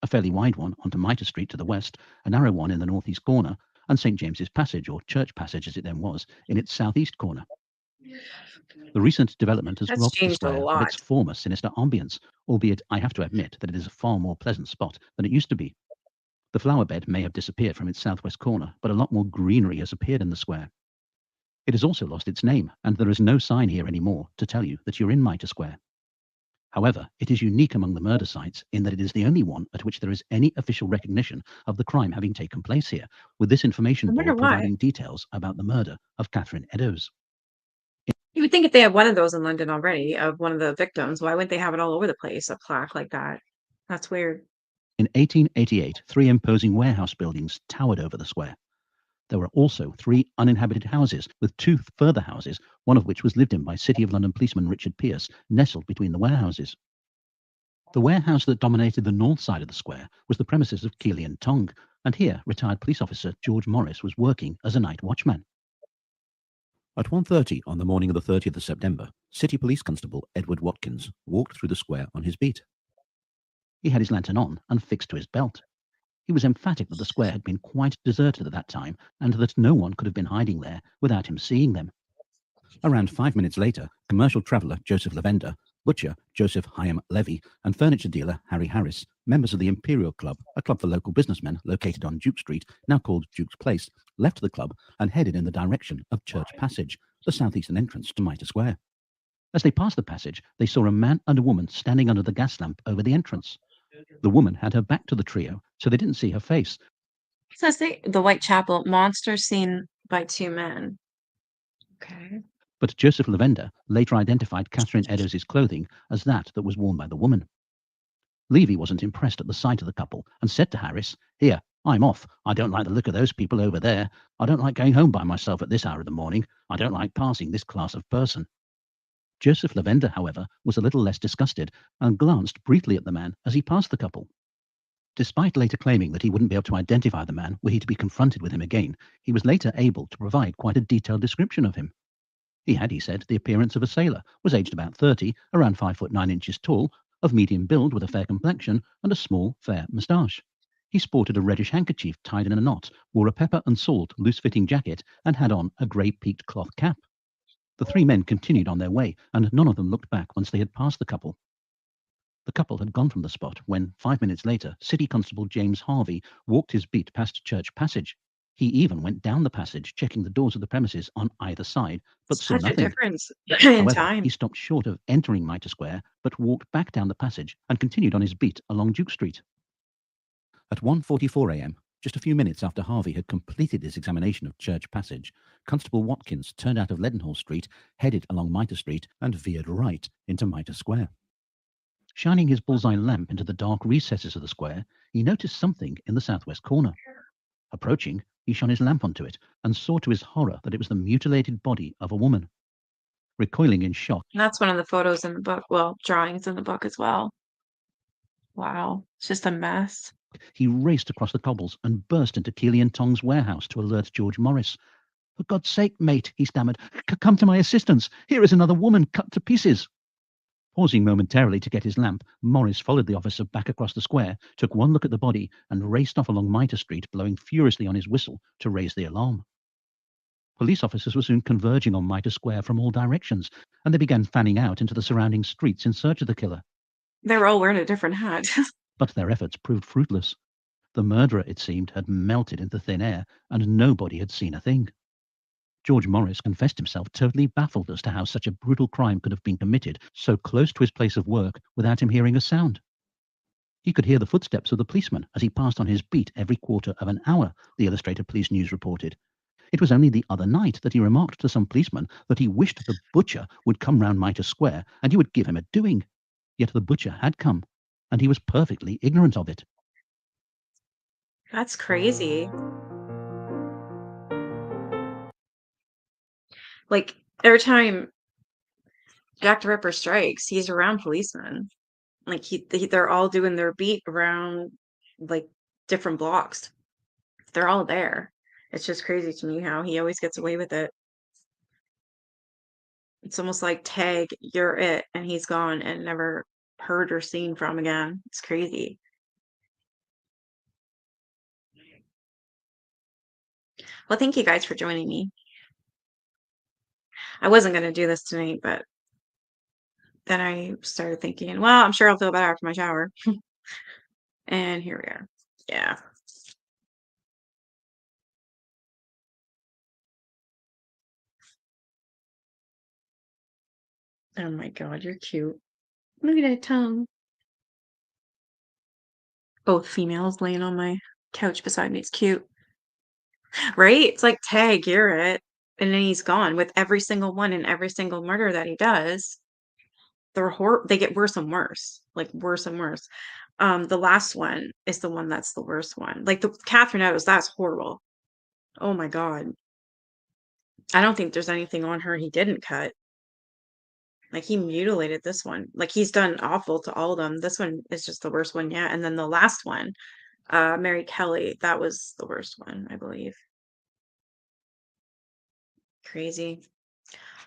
Speaker 2: A fairly wide one onto Mitre Street to the west, a narrow one in the northeast corner, and St James's Passage, or Church Passage as it then was, in its southeast corner. The recent development has
Speaker 1: That's
Speaker 2: robbed the
Speaker 1: changed a
Speaker 2: square of
Speaker 1: lot.
Speaker 2: its former sinister ambience, albeit I have to admit that it is a far more pleasant spot than it used to be. The flower bed may have disappeared from its southwest corner, but a lot more greenery has appeared in the square. It has also lost its name, and there is no sign here anymore to tell you that you're in Mitre Square. However, it is unique among the murder sites in that it is the only one at which there is any official recognition of the crime having taken place here, with this information
Speaker 1: I wonder
Speaker 2: board
Speaker 1: why.
Speaker 2: providing details about the murder of Catherine Eddowes.
Speaker 1: You would think if they had one of those in London already, of one of the victims, why wouldn't they have it all over the place, a plaque like that? That's weird.
Speaker 2: In 1888, 3 imposing warehouse buildings towered over the square. There were also 3 uninhabited houses, with 2 further houses, one of which was lived in by City of London policeman Richard Pierce, nestled between the warehouses. The warehouse that dominated the north side of the square was the premises of Keely and Tong, and here retired police officer George Morris was working as a night watchman. At 1:30 on the morning of the 30th of September, City Police Constable Edward Watkins walked through the square on his beat. He had his lantern on and fixed to his belt. He was emphatic that the square had been quite deserted at that time, and that no one could have been hiding there without him seeing them. Around 5 minutes later, commercial traveller Joseph Lavender, butcher Joseph Hyam Levy, and furniture dealer Harry Harris, members of the Imperial Club, a club for local businessmen located on Duke Street, now called Duke's Place, left the club and headed in the direction of Church Passage, the southeastern entrance to Mitre Square. As they passed the passage, they saw a man and a woman standing under the gas lamp over the entrance. The woman had her back to the trio, so they didn't see her face.
Speaker 1: Says the Whitechapel monster seen by two men. Okay.
Speaker 2: But Joseph Lavender later identified Catherine Eddowes' clothing as that was worn by the woman. Levy wasn't impressed at the sight of the couple and said to Harris, "Here, I'm off. I don't like the look of those people over there. I don't like going home by myself at this hour of the morning. I don't like passing this class of person." Joseph Lavender, however, was a little less disgusted and glanced briefly at the man as he passed the couple. Despite later claiming that he wouldn't be able to identify the man were he to be confronted with him again, he was later able to provide quite a detailed description of him. He had, he said, the appearance of a sailor, was aged about 30, around 5'9" tall, of medium build with a fair complexion and a small, fair moustache. He sported a reddish handkerchief tied in a knot, wore a pepper and salt loose-fitting jacket, and had on a grey peaked cloth cap. The three men continued on their way, and none of them looked back once they had passed the couple. The couple had gone from the spot when, 5 minutes later, City Constable James Harvey walked his beat past Church Passage. He even went down the passage, checking the doors of the premises on either side, but saw
Speaker 1: Such a
Speaker 2: nothing.
Speaker 1: difference in
Speaker 2: However,
Speaker 1: time.
Speaker 2: he stopped short of entering Mitre Square, but walked back down the passage and continued on his beat along Duke Street. At 1:44 a.m., just a few minutes after Harvey had completed his examination of Church Passage, Constable Watkins turned out of Leadenhall Street, headed along Mitre Street, and veered right into Mitre Square. Shining his bullseye lamp into the dark recesses of the square, he noticed something in the southwest corner. Approaching, he shone his lamp onto it and saw to his horror that it was the mutilated body of a woman. Recoiling in shock,
Speaker 1: That's one of the photos in the book. Well, drawings in the book as well. Wow. It's just a mess.
Speaker 2: he raced across the cobbles and burst into Keely and Tong's warehouse to alert George Morris. "For God's sake, mate," he stammered, "come to my assistance. Here is another woman cut to pieces." Pausing momentarily to get his lamp, Morris followed the officer back across the square, took one look at the body, and raced off along Mitre Street, blowing furiously on his whistle to raise the alarm. Police officers were soon converging on Mitre Square from all directions, and they began fanning out into the surrounding streets in search of the killer.
Speaker 1: They were all wearing a different hat.
Speaker 2: But their efforts proved fruitless. The murderer, it seemed, had melted into thin air, and nobody had seen a thing. George Morris confessed himself totally baffled as to how such a brutal crime could have been committed so close to his place of work without him hearing a sound. He could hear the footsteps of the policeman as he passed on his beat every quarter of an hour, the Illustrated Police News reported. It was only the other night that he remarked to some policeman that he wished the butcher would come round Mitre Square and he would give him a doing. Yet the butcher had come, and he was perfectly ignorant of it.
Speaker 1: That's crazy. Like, every time Jack the Ripper strikes, he's around policemen. Like, they're all doing their beat around, like, different blocks. They're all there. It's just crazy to me how he always gets away with it. It's almost like tag, you're it, and he's gone and never heard or seen from again. It's crazy. Well, thank you guys for joining me. I wasn't gonna do this tonight, but then I started thinking, well, I'm sure I'll feel better after my shower. And here we are. Yeah. Oh my God, you're cute. Look at that tongue. Both females laying on my couch beside me. It's cute. Right? It's like tag, you're it. And then he's gone with every single one and every single murder that he does. They get worse and worse. Like worse and worse. The last one is the one that's the worst one. Like the Catherine Eddowes, that's horrible. Oh my God. I don't think there's anything on her he didn't cut. Like he mutilated this one. Like he's done awful to all of them. This one is just the worst one yet. And then the last one, Mary Kelly, that was the worst one, I believe. Crazy.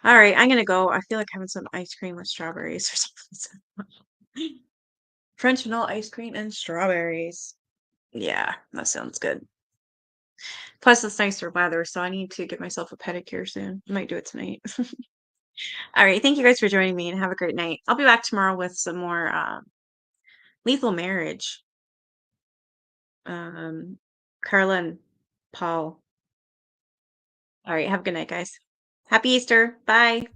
Speaker 1: All right, I'm gonna go. I feel like having some ice cream with strawberries or something. French vanilla ice cream and strawberries. Yeah, that sounds good. Plus, it's nicer weather, so I need to get myself a pedicure soon. I might do it tonight. All right, thank you guys for joining me and have a great night. I'll be back tomorrow with some more Lethal Marriage. Carla and Paul All right. Have a good night, guys. Happy Easter. Bye.